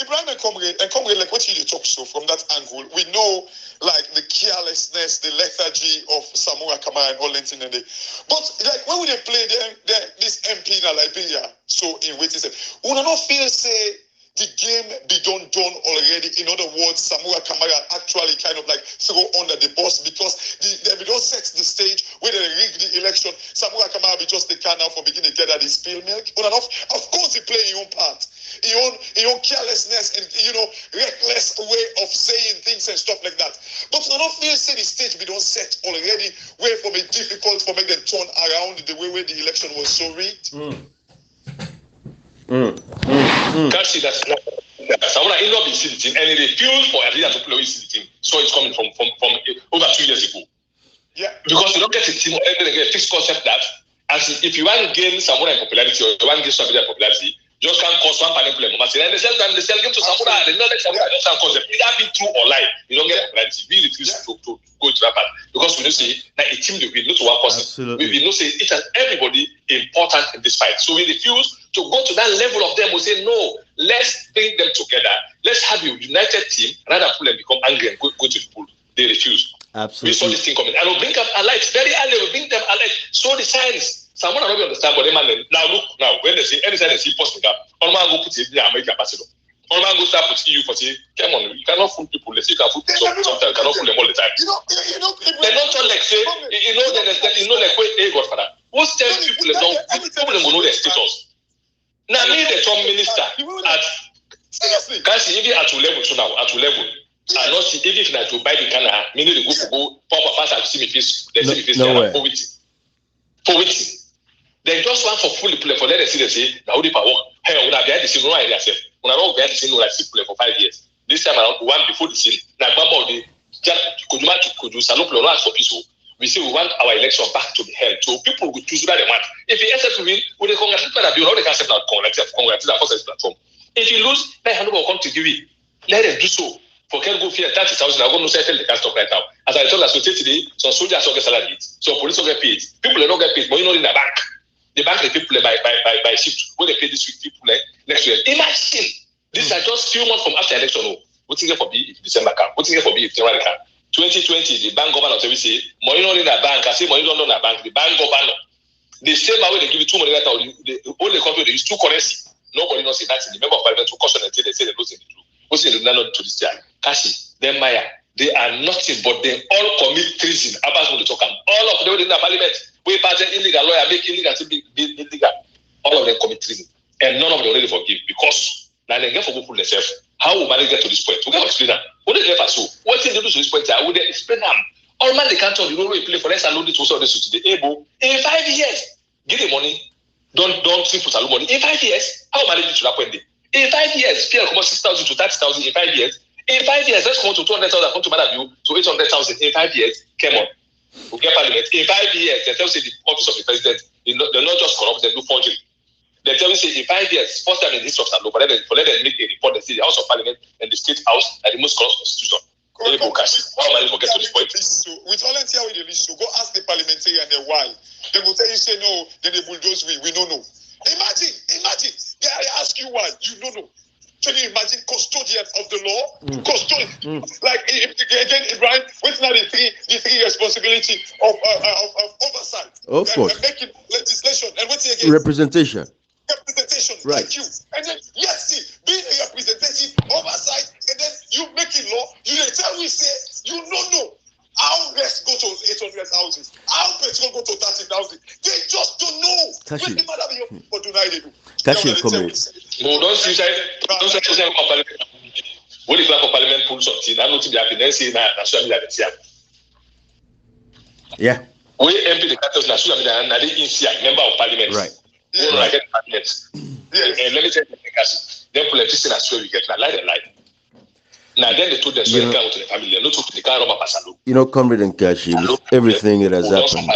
Ibrahim and Comrade, like what you talk so from that angle, we know like the carelessness, the lethargy of Samura Kamara and Olentin and but like when they play this MP in Liberia, so in waiting, we do not feel say the game be done already. In other words, Samura Kamara actually kind of like throw under the bus because they don't set the stage where they rig the election. Samura Kamara be just the can now for beginning to get at the spill milk. Of course, he play his own part. His own carelessness and reckless way of saying things and stuff like that. But I don't feel say the stage be don't set already where for me difficult for make them turn around the way where the election was so rigged. Can't see that someone in lobby see the team and he refused for Adina to play with the team. So it's coming from over 2 years ago. Yeah. Because you don't get a team or everything, a fixed concept that as if you want to gain someone in popularity or you want to gain somebody in popularity, just can't cause one panel problem. And the same time they sell game to someone and they know that someone just can't concept. It can be true or lie. You don't get popularity. We refuse to go to that part. Because we know say that a team we not to one person. Absolutely. We know say it has everybody important in this fight. So we refuse to go to that level of them. We say no, let's bring them together. Let's have a united team rather than pull them become angry and go to the pool. They refuse. Absolutely. We saw this thing coming. And we'll bring up allies very early. We'll bring them allies. So the signs. Someone don't understand, but they man now look now when they say anytime they see post gap, all man go put it in the American ambassador. All man go start put EU for say, come on, you cannot fool people. Let's say you can fool sometimes you cannot fool them all the time. They don't talk like say, like wait, Godfather. Most time people don't know their status. Now me the top minister at Seriously. Can't see even at 2 level to now, at 2 level. I not see even if I to buy the Canada, meaning they go pop a fast and see me face, they see me face for waiting. They just want for fully play for let them see they say now the power. Hey, when I behind the scene, no idea self. When I don't behind the scene, no like play for 5 years. This time around, one before the scene, now Bamba the could you salute no ask for peace. We say we want our election back to be held. So people will choose where they want. If he accept to win, we they congratulate that you know they can accept that congratulate that first platform. If you lose, let Hanover come to give it. Let them do so. For can go fear 30,000. I go no settle the cast of right now. As I told us today, some soldiers will get salary, some police will get paid. People don't get paid, but you know in the bank. The bank they people by shift. When they pay this week, people next year. Imagine these are just few months from after election. What thing for be if December come? What thing for be if January come? 2020, the bank governor will say, money not in the bank. I say money not in the bank. The bank governor, the same way they give you 2 money that the only country they use 2 currency. Nobody knows it. That's the member of parliament to caution until they say they losing the truth. What's in the not to this time? Kashi, then Maya, they are nothing but they all commit treason. Abbas will talk. All of them in the parliament, we pass an illegal lawyer, make illegal to be illegal. All of them commit treason. And none of them really forgive because now they get for people themselves. How will man get to this point? We can explain them. What did they pass? What did they do to this point? I would explain them. All man they can't tell you know we play for let's allow this also this today. Able in 5 years, give the money. Don't simply salute money. In 5 years, how manage it to that point? In 5 years, fear come 6,000 to 30,000 in 5 years. In 5 years, let's come to 200,000, come to Madam to 800,000 in 5 years. Come on. We get parliament. In 5 years, they tell you the office of the president, they're not just corrupt, they do forgery. They tell you say in 5 years, first time in history of St. Luke, let them make a report, they say the House of Parliament and the State House are the most corrupt constitution. How am I forget to this point? With volunteer with the list, so go ask the parliamentarian why. They will tell you, say no, then they bulldoze we don't know. Imagine. Then I ask you why, you don't know. Can you imagine custodian of the law? Custodian. Like, again, Ibrahim, what's now the three responsibility of oversight? Of course. Making legislation. And what's it again? Representation. Right. Like you. And then, yes, see, being a representative, oversight, and then you making law, you tell me, say, you don't know how gas go to 800 houses, how petrol go to 30,000. They just don't know. Kashi. Kashi, come here. No, don't say for parliament. What if for parliament pull something? I know to be happy. Then say na social media dey. Yeah. We MP the capital na social media na dey inside member of parliament. Right. Right. Parliament. Yes. And let me tell you, then politicians are sure we get na lie. Now then they told them so they can't go to the family. No to the car rubber pasalo. You know, Comrade and Kashi, with everything that has happened.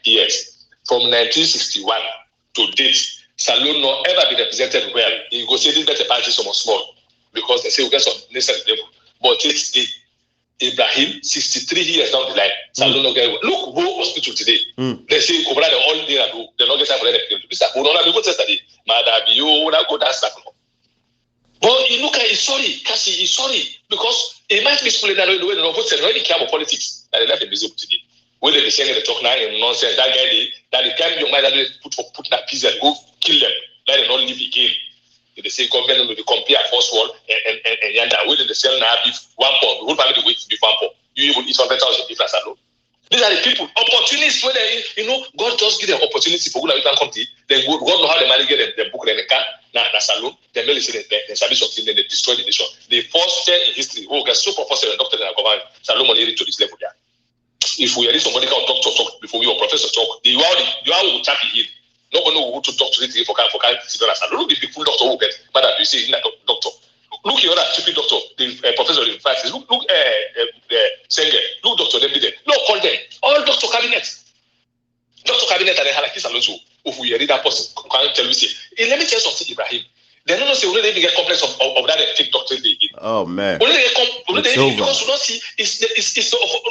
Yes. From 1961 to date, Salon not ever been represented well. You go say this better party somewhat small because they say we get some necessary level. But it's the Ibrahim, 63 years down the line, Salon not get well. Look, go hospital today. They say Cobra the all day ago, they not get time for them. This is a go test today. Madabi, you not go dance back. But you look at he's sorry, Cassie, he's sorry because it might be split that way the way the votes already care about politics and they left the museum today. When they say they talk now in nonsense, that guy that the kind of young man that they put that piece and go kill them, let them not live again. They say government will compare first world and yanda. Where they sell now beef 1 pound, the whole family weight beef 1 pound. You even eat 100,000 difference alone. These are the people, opportunists where they, God just give them opportunity for good can come to. Then God know how they manage them book them in the car, na salon, they really say they service something, then they destroy the nation. The first time in history, who get so professor and doctor and government, Salon money to this level there. If we are somebody can talk before we or professor talk, you are will tap it in. Nobody know who to talk to it for can sit down. Look the full doctor who get, but you say in that doctor. Look here, that stupid doctor, the professor in fact, look, Senge, look, doctor, them did it. No, call them. All doctor cabinet. Doctor cabinet and they had like this alone. If we read that person, can tell me, say, hey, let me tell you something, Ibrahim. They don't say, only they get complex of that fake doctor they did. Oh, man. Only they over. Because you don't see, it's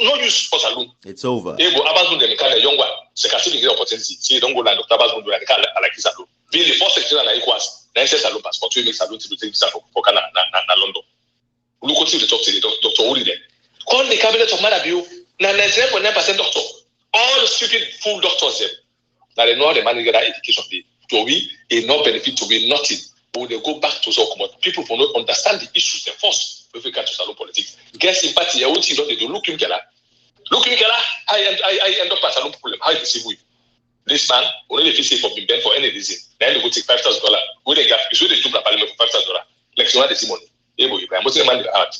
no use for saloon. It's over. They go, Abazun, they can a young one. So can still get opportunity. See, don't go like Dr. Abazun, they can like this alone. Being the first section and equals. Then say salon passport, we make salon to take visa for Canada, London. Look what you talk to the doctor only then. Call the cabinet of Malabio, 99.9% doctor. All the stupid fool doctors there. Now they know how they manage that education. To we, a no benefit to we nothing. But they go back to so common. People will not understand the issues they force with regard to salon politics. Guess in party, I won't see what they do. Look him, Kela. I end up at salon problem. How is it with? This man, only if he say for being bent for any reason, then they go take $5,000. When they get, so they took the parliament for $5,000. Like so, they see money. What's the man in the heart?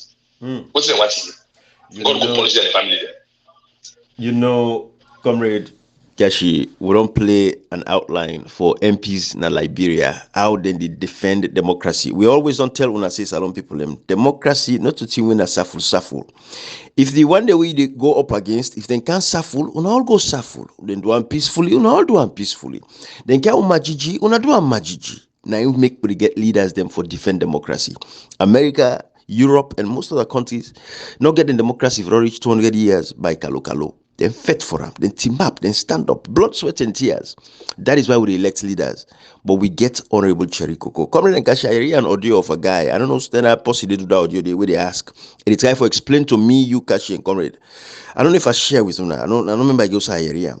What's the one? God will punish their family there. You know, Comrade Kashi, we don't play an outline for MPs in Liberia, how then they defend democracy. We always don't tell when I say Salon people, democracy, not to team when a suffer. If the one day we they go up against, if they can't suffer, we all go suffer. Then do one peacefully, we all do one peacefully. Then can majiji, we do one majiji. Now you make we get leaders them for defend democracy. America, Europe, and most other countries not getting democracy for reach 200 years by Kalo. Then fight for them, then team up, then stand up, blood, sweat, and tears. That is why we elect leaders. But we get Honorable Cherry Coco. Comrade and Kashi, I hear an audio of a guy. I don't know, then I possibly do that audio the way they ask. And it's guy for explain to me, you, Kashi, and Comrade. I don't know if I share with you now. I don't remember I go say here.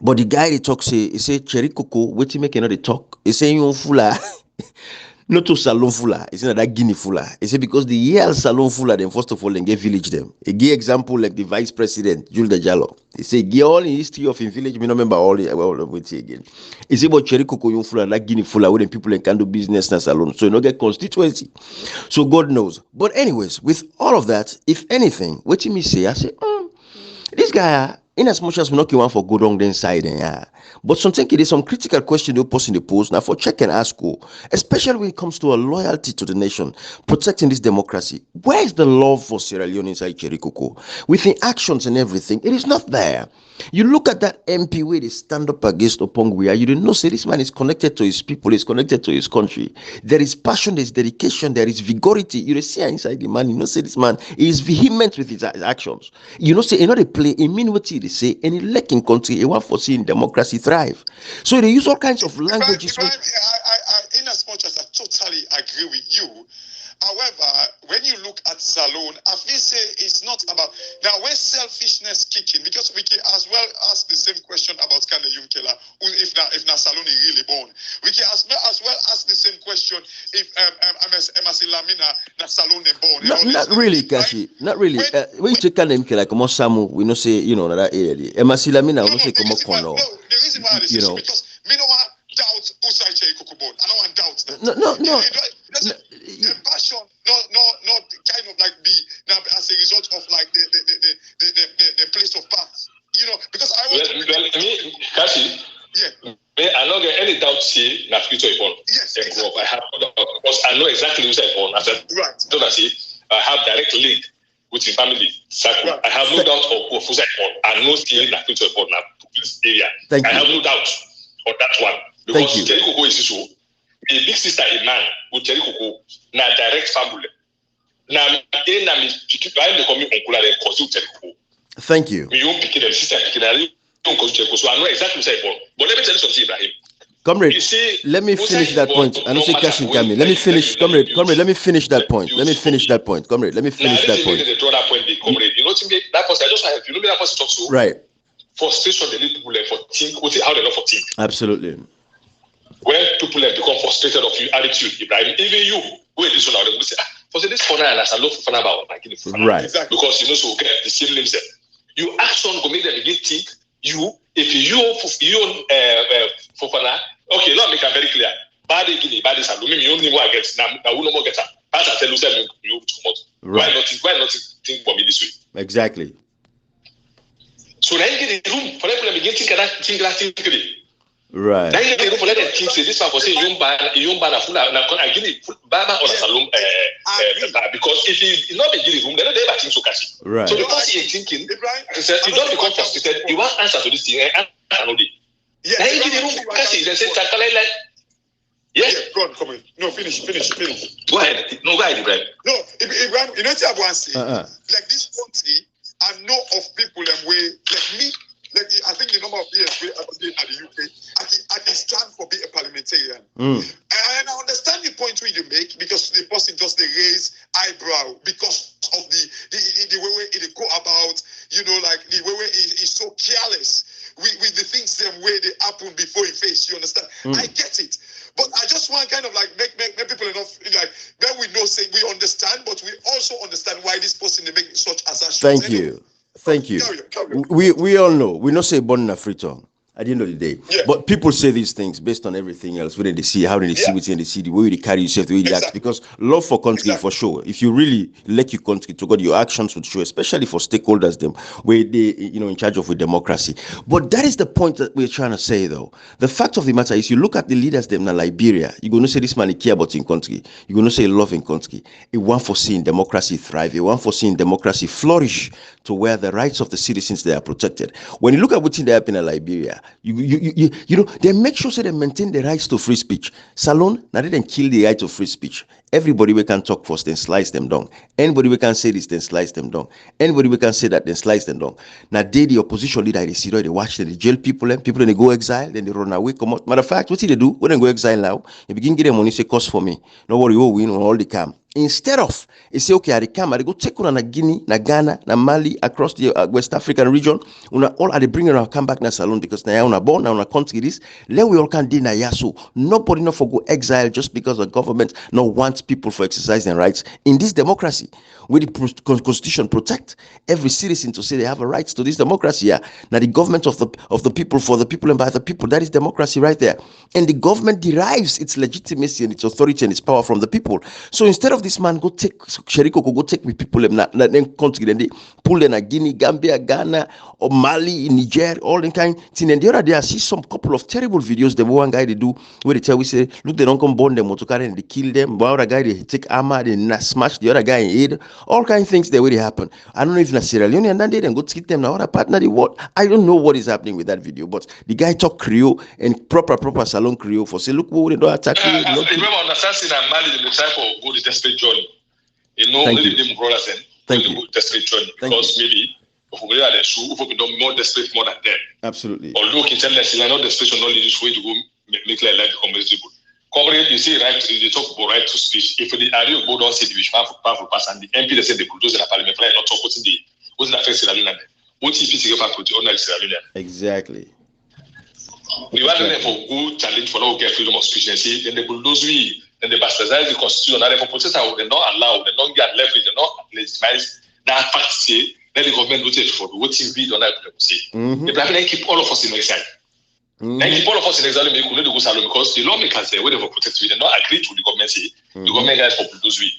But the guy they talk say, he say Cherry Coco, wait till make another talk. He say you fula. Not to Salon Fula, it's not that Guinea Fula. He said because the year Salon Fula, then first of all, then get village them. A gay example like the vice president, Jules Dejalo. He said, get all in history of in village, me not remember all the well, say again. He said, but Cherry Coco Yung Fula, like Guinea Fula, where the people can do business na salon. So you don't get constituency. So God knows. But anyways, with all of that, if anything, what you me say, I say, this guy, in as much as we not one for go wrong then side, yeah. But sometimes there is some critical question you post in the post now for check and ask who, especially when it comes to a loyalty to the nation, protecting this democracy. Where is the love for Sierra Leone inside Cherikoko? With the actions and everything, it is not there. You look at that MP where they stand up against Opongwea, you don't know, say this man is connected to his people, is connected to his country. There is passion, there is dedication, there is vigority. You see inside the man, you know, say this man is vehement with his actions. You know, say, you know, they play, a mean what they say, and he lack in country, he want for seeing democracy thrive. So they use all kinds of languages. In as much as I totally agree with you, however, when you look at Salone, I feel say it's not about now when selfishness kicking, because we can as well ask the same question about Kane Yunkela, if na Salone is really born. We can as well ask the same question if Emasi Lamina na Salone born. Not really, Kashi. Not really. When you take Kane Yunkela, like Samu, we know say, you know, that area. Emasi Lamina, we know say Kono. The reason why I say so because me no want doubt Usai Cherikoko born. I don't want doubt that. No. The passion, not kind of like be now as a result of like the place of birth, you know, because I want to me, Kashi, I don't get any doubt say na future born. Yes, exactly. I have because I know exactly who's born. I said, right. Don't I say I have direct link with his family circle. Right. I have no doubt of who's born. I know still na future born na this area. I have no doubt on that one because Cherikoko is so. A big sister in man with Cherikoko na direct family. Na e na mi I am coming on kula dem cause Cherikoko. Thank you. Me yon pikin dem sister pikin na yon cause Cherikoko. So I know exactly what I born. But let me tell you something, Ibrahim. Comrade, let me finish that point. I don't say cash in Kami. Let me finish, comrade. Let me finish that point. Comrade, let me finish that point. Comrade. You know what that person I just have you know me that person talk so. Right. Frustration they lead people like for think how they love for think. Absolutely. When people have become frustrated of your attitude, Ibrahim, even you, wait this one out, they will say, for this corner and as I love for about right. Exactly. Because you know so get the same names there. You action go make them begin think you if you Fofana, okay, let me make it very clear. Bad guinea, bad is maybe you only want to get now we no more get up. As I tell you too much. Right. Why not think for me this way? Exactly. So now you get the room for them begin think that. Right. Now you get the room for them think say this one for say you ban a full na guinea baba or salon because if you not be guinea room they don't ever think so catchy. Right. So because you're thinking, you don't become frustrated, you want answer to this thing and answer it. Yeah, now you get the room catchy, they say like yeah, go on, come on. No, finish. Go ahead, Ibrahim. No, Ibrahim, you know what I want to say? Like this country, I know of people way like me. Like I think the number of years we are today at the UK, I can stand for being a parliamentarian. And I understand the point you make because the person just they raise eyebrow because of the way it go about, you know, like the way it is so careless with the things them way they happen before your face. You understand? I get it. But I just want kind of like make people enough like that we know say we understand, but we also understand why this person they make such assertions. Thank you. Thank you. Carry on. We all know. We not say born in a free tongue at the end of the day. Yeah. But people say these things based on everything else. When they see how they see within the city, the way they carry yourself, the way they act. Because love for country for sure. If you really let your country to God, your actions would show, especially for stakeholders, them where they in charge of a democracy. But that is the point that we're trying to say though. The fact of the matter is you look at the leaders them in Liberia, you're gonna say this man he care about in country, you're gonna say love in country. It want for seeing democracy thrive, it want for seeing democracy flourish to where the rights of the citizens they are protected. When you look at what's happening in Liberia, you know they make sure they maintain the rights to free speech. Salon, now they didn't kill the right to free speech. Everybody we can talk first, then slice them down. Anybody we can say this, then slice them down. Anybody we can say that, then slice them down. Now they the opposition leader, they see they watch, they jail people, and people then they go exile, then they run away, come out. Matter of fact, what they do when they go exile now, you begin get them money, say cost for me. No worry, we'll win on all the camp. Instead of, you say, okay, I come, I go take on na Guinea, na Ghana, na Mali, across the West African region, all I bring on come back na Salon because now on a born, now on a country this, let we all can deny yaso. Nobody not for go exile just because the government no wants people for exercising rights in this democracy. Where the constitution protect every citizen to say they have a right to this democracy. Yeah. Now the government of the people, for the people and by the people, that is democracy right there. And the government derives its legitimacy and its authority and its power from the people. So instead of the this man go take Sheriko go take me people them then country then they pull in a Guinea, Gambia, Ghana, or Mali, Niger, all the kind thing. And the other day I see some couple of terrible videos. The one guy they do where they tell we say, look, they don't come burn them motor car and they kill them. The other guy they take armor, they smash the other guy in head. All kind of things the way they happen. I don't know if in Sierra Leone and then they then go to them now other partner the what. I don't know what is happening with that video, but the guy talk Creole and proper salon Creole for say, look, they don't attack you. Remember on assassin and Mali the time for go the desperate journey. You know, Thank really you. them brothers and Thank go you. desperate journey Thank because maybe if we are the shoe, if we become more desperate more than them. Absolutely. Or look, in telling us, you are not desperate, not leading way to go make like life become miserable. Comrade, you say right, they talk about right to speech. If the area go down, say the powerful pass and the MP they say they bulldoze in the parliament, like not talk what's in the what's in affect Sierra Leone. What if you get back to the honor Sierra Leone? Exactly. We want them for good challenge for now get freedom of speech. And say then they bulldoze we, then they bastardize the constitution. And for protesters, they not allow, they not get leverage, they not legitimize that fact. Say let the government vote for what we don't have to say. They probably keep all of us in exile. Then keep all of us in exile make we no go salon because the lawmakers say whatever protect we, they not agree to the government say the government guys for bulldoze we,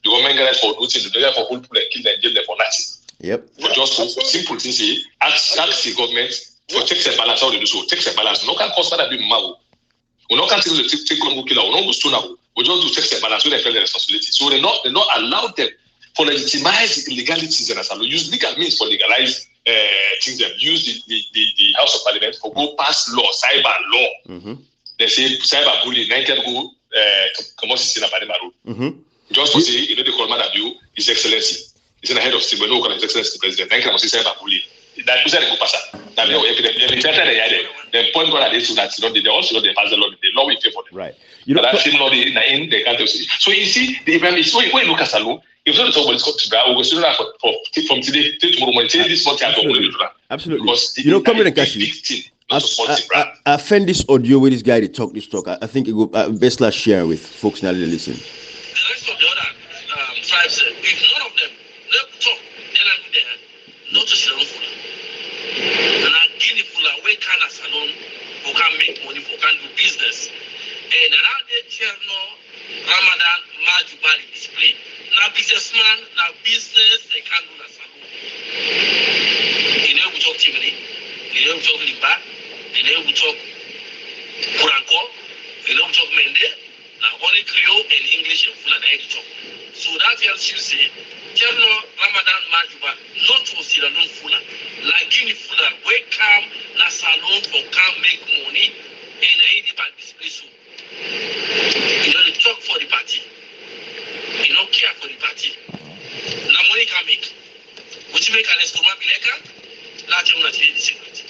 the government guys for doing the guys for hold people and kill them, jail them for nothing. Yep. For just for simple things say ask the government for checks and balance how they do so. Checks and balance. No can cause that be mago. We no can take long go kill. We no go stone now. We just do checks and balance when they feel the responsibility. So they not allow them for legitimize illegalities and asylum. Use legal means for legalize things. Them use the House of Parliament for go pass law, cyber law. They say cyber bullying. Then can go come on in a Panama road. Just to say you know the call man view His Excellency. He's in the head of state. We know His Excellency the President. Then can say cyber bullying. That is go pass. Now they the point where they should not they also they pass the law. The law will pay for them. Right. You know, that's law in the country. So you see the event is when you look at salon. If you don't talk about this country, we'll go from today till tomorrow morning. Till this month, absolutely. Because you know, coming and catch you. I find this audio with this guy to talk this talk. I think it would best last share with folks now to listen. The rest of the other tribes, if none of them let talk, then I'm there. Not to Salon Fula. And I Guinea Fula, we can a salon, who can make money, who can do business. And around the Cherno, Ramadan, Majubali display. Now businessman, now business, they can't do that salon. You know, we talk Timini, you know, we talk Lipa, you know, we talk Kuranko, you know, we talk Mende, now only Creole and English and Fula, they talk. So that tells you, say, Cherno, Ramadan, Majuba, not to Sierra Leone Fula, like Guinea Fula, we come, na salon for come make money, and I ain't about display so. You know, they talk for the party. You don't care for the party. Na money can make. What you make an escrow be like that? Not even at the security.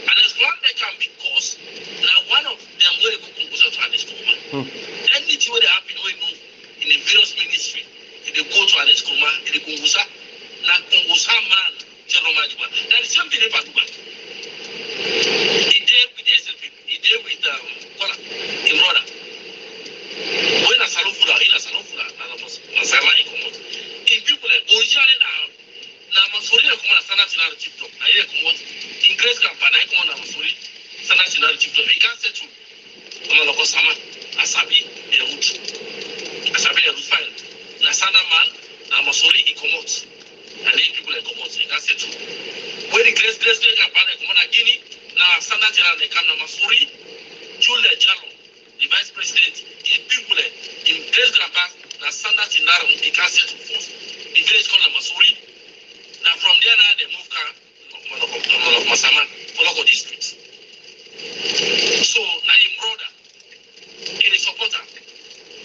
And as one they can because now one of them will go to an escrow. Anything will happen in the various ministry. If they go to an escrow, if they go to Congosa man, Jeromajua. That is something they do. He did with the SLP. He did with in Roda. When a salon fula, na sama ikomo. In people originally na masori na kuma na sana tinari chipto. Na ile komo in grace campaign na ikomo na masori sana tinari chipto. We can settle. Kuma loko sama asabi e root file. Na sana man na masori ikomo. Na ile people ikomo. We can settle. When the grace campaign kuma na Guinea na sana tinari kam na masori Jule Jalo. The vice president, the people in Grace Grandpa, na standard in Naram, they can't settle force. The village called Masuri. Now from there now they move to Masama, Poloko district. So now in brother, in a supporter,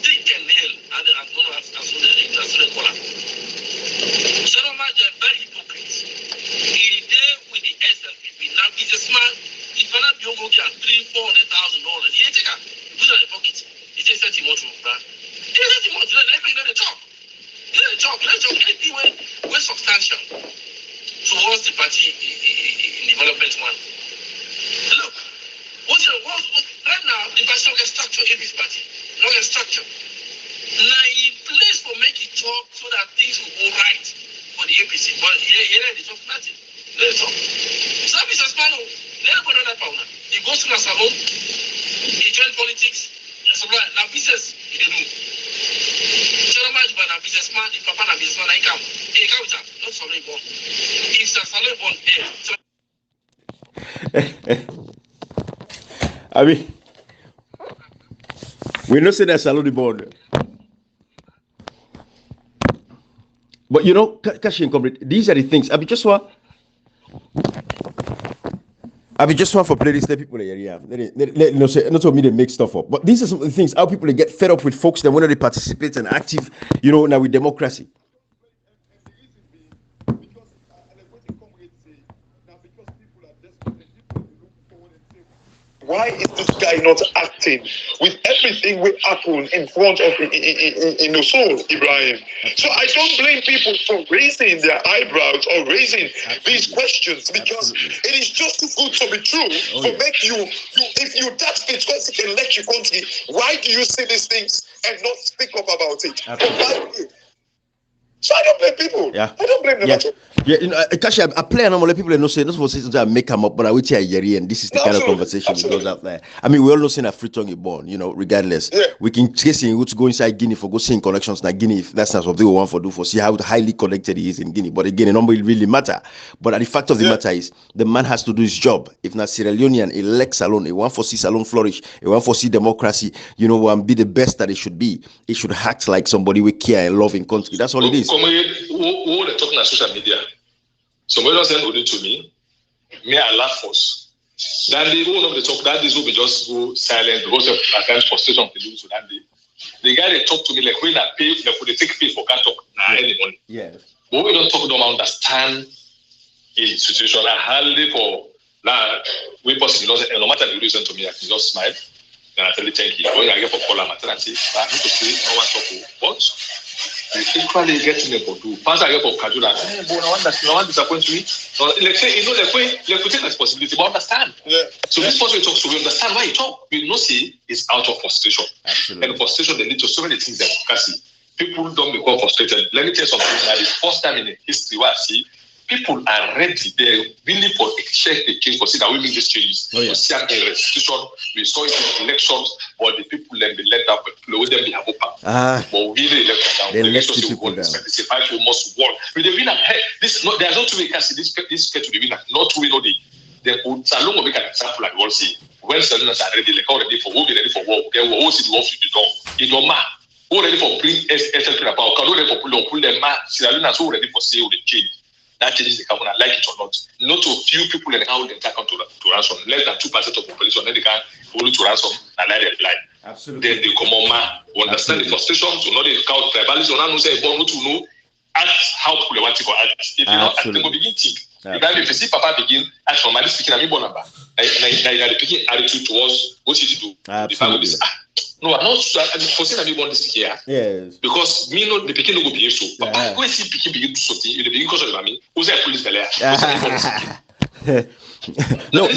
they can nail and I don't know as soon as they call it. Sharoma is very hypocrite. He there with the SLPP. Now businessman, if you not be able to get $300,000-$400,000, he take a put on the pocket. He just said he wants to run. He said he wants to let the talk. Let the talk. Anything way substantial towards the party in development one. Look, what right now the party get structure in this party. Not a structure. Now he place for make it talk so that things will go right for the APC. But here they talk nothing. Let it talk. So Mr. Spano, let go to that power. He goes to the salon. He joined politics. So now business he do. Jeremiah is a businessman, if Papa a businessman, I come. Hey, come with not Salon born. If Salon born, I mean, we not say that Salon born. But you know, Kashi and Comrade, these are the things. I just want for playlist let people yeah. Let no say not to me they make stuff up. But these are some of the things how people get fed up with folks that when they participate and active, you know, now with democracy. Why is this guy not acting with everything we happen in front of in the soul, Ibrahim? So I don't blame people for raising their eyebrows or raising these questions because it is just too good to be true. Make you if you that because it can let you country, why do you see these things and not speak up about it? So I don't blame people. Yeah. I don't blame them at all. Yeah, you know, Kashi, I play and let people know say not supposed to make them up, but I will tell you, and this is the kind of conversation that goes out there. I mean, we all know saying a free tongue is born, you know, regardless. Yeah. We can chase him to go inside Guinea for go seeing connections like Guinea if that's not something we want for do for see how highly connected he is in Guinea. But again, it don't really matter. But the fact of the matter is the man has to do his job. If not Sierra Leonean elect Salon, he want for see Salon flourish, he want for see democracy, you know, and be the best that it should be. It should act like somebody with care and love in country. That's all it is. Who they talking on social media? Somebody don't send audio to me. I laugh first. Then they one of the talk that this will be just go silent because of at times frustration to do so that day. The guy they talk to me like when I pay, like when they take pay for can't talk any money. Yeah. But we don't talk, don't understand in situation. I hardly for now we possibly don't no matter the reason to me, I can just smile. And I tell you thank you. When I get for call maternity, I need to say no one talk what. You equally get in the do. Pastor get for Kaduna. But no one disappoints me. So let's say you know like we take responsibility, but understand. Yeah. So this person we talk, so we understand why he talk. We know see it's out of frustration. Absolutely. And frustration they lead to so many things that you can see. People don't become frustrated. Let me tell you something. Now the first time in the history where I see people are ready. They're willing for check the case for see that we make these changes. Oh, yeah. We see a restitution. We saw it in elections, but the people then be let down. But let them be have open. But we really let them down. They let the people down. Say five people must work. With the winner, hey, this no, there's no two way. Can see this get to the winner. Not two way. No, the Salon will make an example like we all see. When Saloners are ready, like already for we'll be ready for work. Then we'll all see the work to be done. It don't matter. Who ready for bring SL about? Can ready for pull them man. Saloners who ready for sale the change. That changes the carbon, like it or not. Not to few people and how they take on to ransom. Less than 2% of population, then they can hold to ransom and let it lie. Absolutely. Then the common man will understand the frustration, to know the count tribalism, and say, born to know act how people want to act. If you know, act, they will begin to. If you see Papa begin, act from my speaking, I'm number. The picking attitude towards what you do. The family is, no, I'm not for saying I want this here. Yes. Because me no the picking no go be so. Papa, when see picking begin to something, you the begin cause of the mommy. Who's that police galère? No.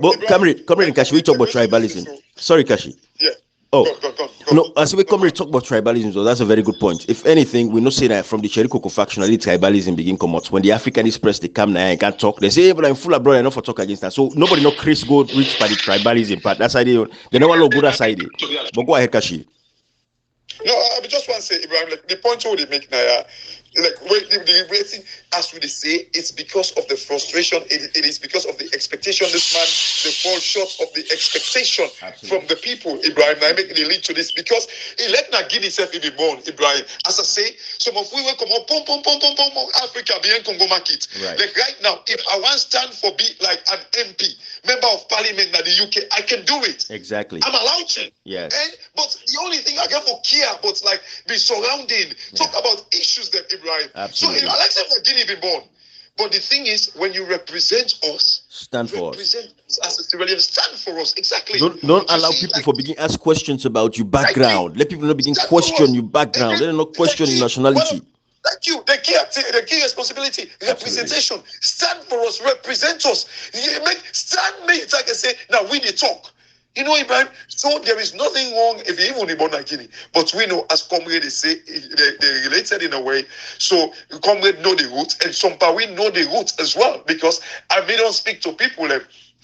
But Cameron, Kashi, we talk about tribalism. Sorry, Kashi. Yeah. Oh, go. no, as we come to talk about tribalism, so that's a very good point. If anything, we know say that from the Cherikoko faction, tribalism begin come out. When the Africanist press, they come now and can't talk. They say, hey, but I'm full of brother, enough for talk against that. So nobody know Chris go reach by the tribalism part. That's how they never know good aside. But go ahead, Kashi. No, I just want to say, Ibrahim, like the point you make now, like the waiting, as we say, it's because of the frustration. It is because of the expectation. This man, they fall short of the expectation from the people. Ibrahim, I make it lead to this because he let not give himself be born. Ibrahim, as I say, some of we will come up, pom, Africa behind Congo market. Right. Like right now, if I want to stand for be like an MP, member of Parliament in the UK, I can do it. Exactly. I'm allowed to. Yes. But the only thing I get for care, but like be surrounded, talk about issues that Ibrahim. Absolutely. So Alexa didn't even born. But the thing is, when you represent us, stand for us. As a civilian, stand for us. Exactly. Don't allow people for begin ask questions about your background. Let people not begin question your background. Let them not question your nationality. Thank you. The key responsibility, representation. Stand for us, represent us. Stand me, like I say, now we need talk. You know, Ibrahim, so there is nothing wrong if you even born Guinea. But we know, as comrade they say, they related in a way. So comrade know the roots, and some part we know the roots as well. Because I may not speak to people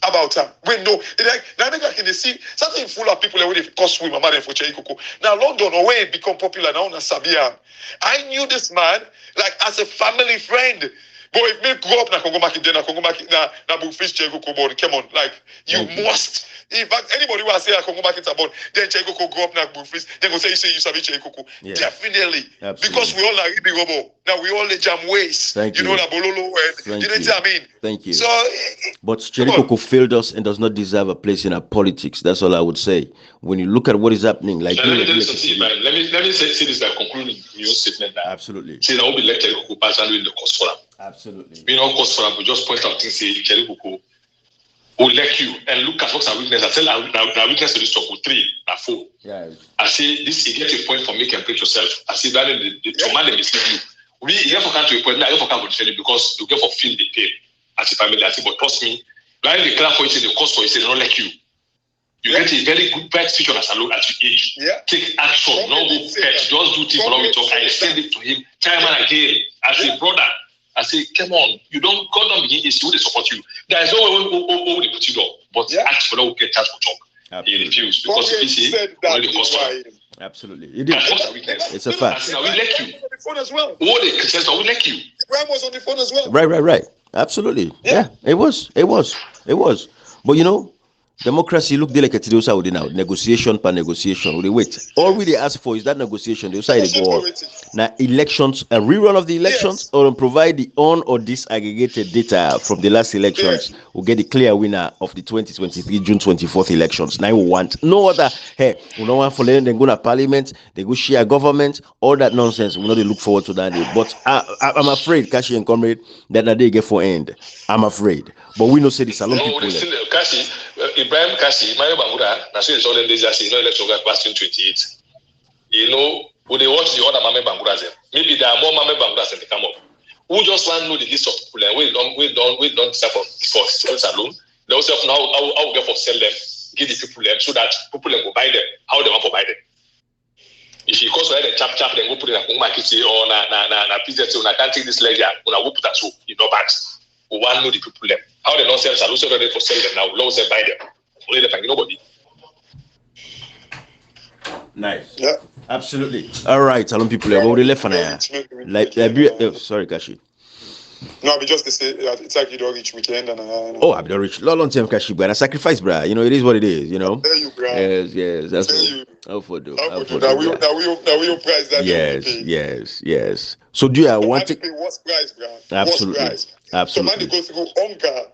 about her. We know. Like, now nigga can see something full of people when they cost swim mama for Cherikoko. Now London or when it become popular now na Sabia. I knew this man like as a family friend. But if me grow up na Congo market then na Congo market na Bullfish Cherikoko board. Come on, like you must. In fact, anybody who say Congo market about then Cherikoko grow up na Bullfish, then go say you sabi Cherikoko. Yeah. Definitely. Absolutely. Because we all are Ribi Robo. Now we all the jam ways. Thank you. You know na Bololo and you know what I mean? Thank you. So but Cherikoko failed us and does not deserve a place in our politics. That's all I would say. When you look at what is happening, like let me say this by concluding your statement. That absolutely. See, now we let Cherikoko pass and in the cost forum. Absolutely. We know cost forum. We just point out things. Say Cherikoko will let you and look at what's our weakness. I tell our weakness to this talk with 3 or 4. Yeah. I say this. You get a point for make and break yourself. I say that the man they mislead you. We get for country point. Now you for country defend it because you get for feel the pain as a family. I say, but trust me. When they cry for you, the cost for you, they don't like you. You get a very good bright future as a low at your age. Yeah. Take action, no go pet. Just do things for we talk. I said it to him time and again. As a brother, I say, come on, you don't God don't begin issue to support you. There is no way they put you down, but ask for that will get charged for talk. He refused because he said the cost for him. Absolutely. It is. It's a fact. Now we like you. On the phone as well. All the Christians we like you. Graham was on the phone as well. Right. Absolutely. Yeah. It was. But you know, democracy look like a now. Negotiation per negotiation. We wait. All we ask for is that negotiation. They say they go on. Now elections, a rerun of the elections, or provide the on or disaggregated data from the last elections. We'll get the clear winner of the 2023 June 24th elections. Now we want no other. Hey, we don't want for them. They go to parliament. They go share government. All that nonsense. We know they look forward to that day. But I'm afraid, Kashi and comrade, that day get for end. I'm afraid. But we know say this a lot of people. Kashi, Ibrahim Kashi, Mario Bangura, na so all them days say no election go pass 28. You know, when they watch the other Mame Banguras, maybe there are more Mame Banguras than they come up. Who just want to know the list of people and we don't serve for alone. They also know how we get for sell them, give the people them so that people will buy them, how they want to buy them. If you cost the chap, then go put it in a market or na business, I can't take this leg here, when I will put that so in no bad. We want to know the people them. How they don't sell, so also ready for sell them now. Low sell buy them. Only the thank nobody. Nice. Yeah. Absolutely. All right, Salon people. What would left for now? Sorry, Kashi. No, I'll be just to say it's like you don't reach weekend and oh, I'll be don't reach long time Kashi, but I sacrifice, bruh. You know, it is what it is, you know. There you, bro. Yes, that's what. How for do. Now we price that. Yes. So do you want to pay what's price, bro? Absolutely. What's price? Absolutely. So man, they go through hunger.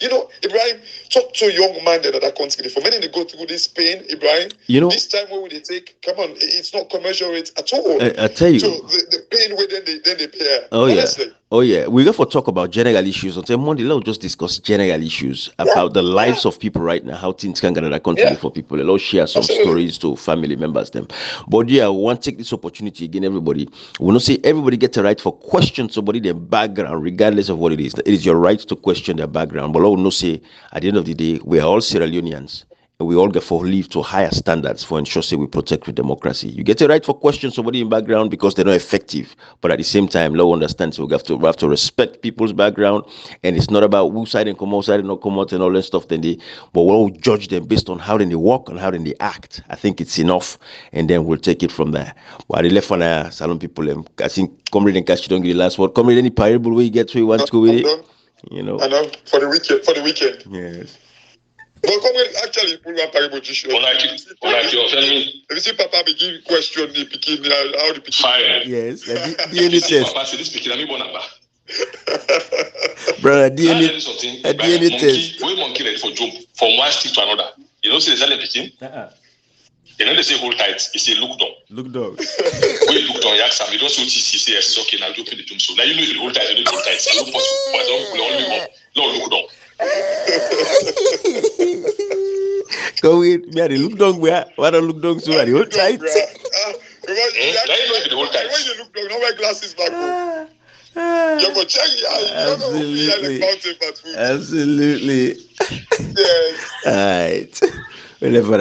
You know, Ibrahim, talk to a young man that country. For many, they go through this pain, Ibrahim. You know, this time when they take, come on, it's not commercial rates at all. I tell you. So the pain with then they pay. Oh honestly. Yeah. We go for talk about general issues. On Monday, let's just discuss general issues about the lives of people right now, how things can get that continue for people. Let's share some stories to family members them. But yeah, we want to take this opportunity again, everybody. We want to say everybody gets a right for question somebody their background, regardless of what it is. It is your right to question their background. But I will not say at the end of the day, we are all Sierra Leoneans. And we all get for live to higher standards for ensure say we protect with democracy. You get a right for question somebody in background because they're not effective. But at the same time, law understands we have to respect people's background. And it's not about who side and come outside and not come out and all that stuff. But we'll judge them based on how they walk and how they act. I think it's enough. And then we'll take it from there. While the left on Salon people, I think Comrade and Kashi don't give the last word. Comrade, any parable where you get to you want to go with it? You know. I know for the weekend. Yes. But comrade, actually, put one parable issue. If you see Papa begin question the picking, how the picking. Fire. Yes. DNA test. Papa say this picking, I mean, brother, DNA test. We monkey ready for jump from one stick to another. You know, see the selling picking. You know they say hold tight. He say look down. Look down. When you look down, you ask him. You don't see what he says. It's okay. Now you open the tomb. So now you know the hold tight. You know the hold tight. I look possible. But don't look down. Go with me. I look down. Why don't look down? So I hold tight. Now you know the hold tight. When you look down, don't wear glasses back home. You go check Absolutely. Yes. All right. Whenever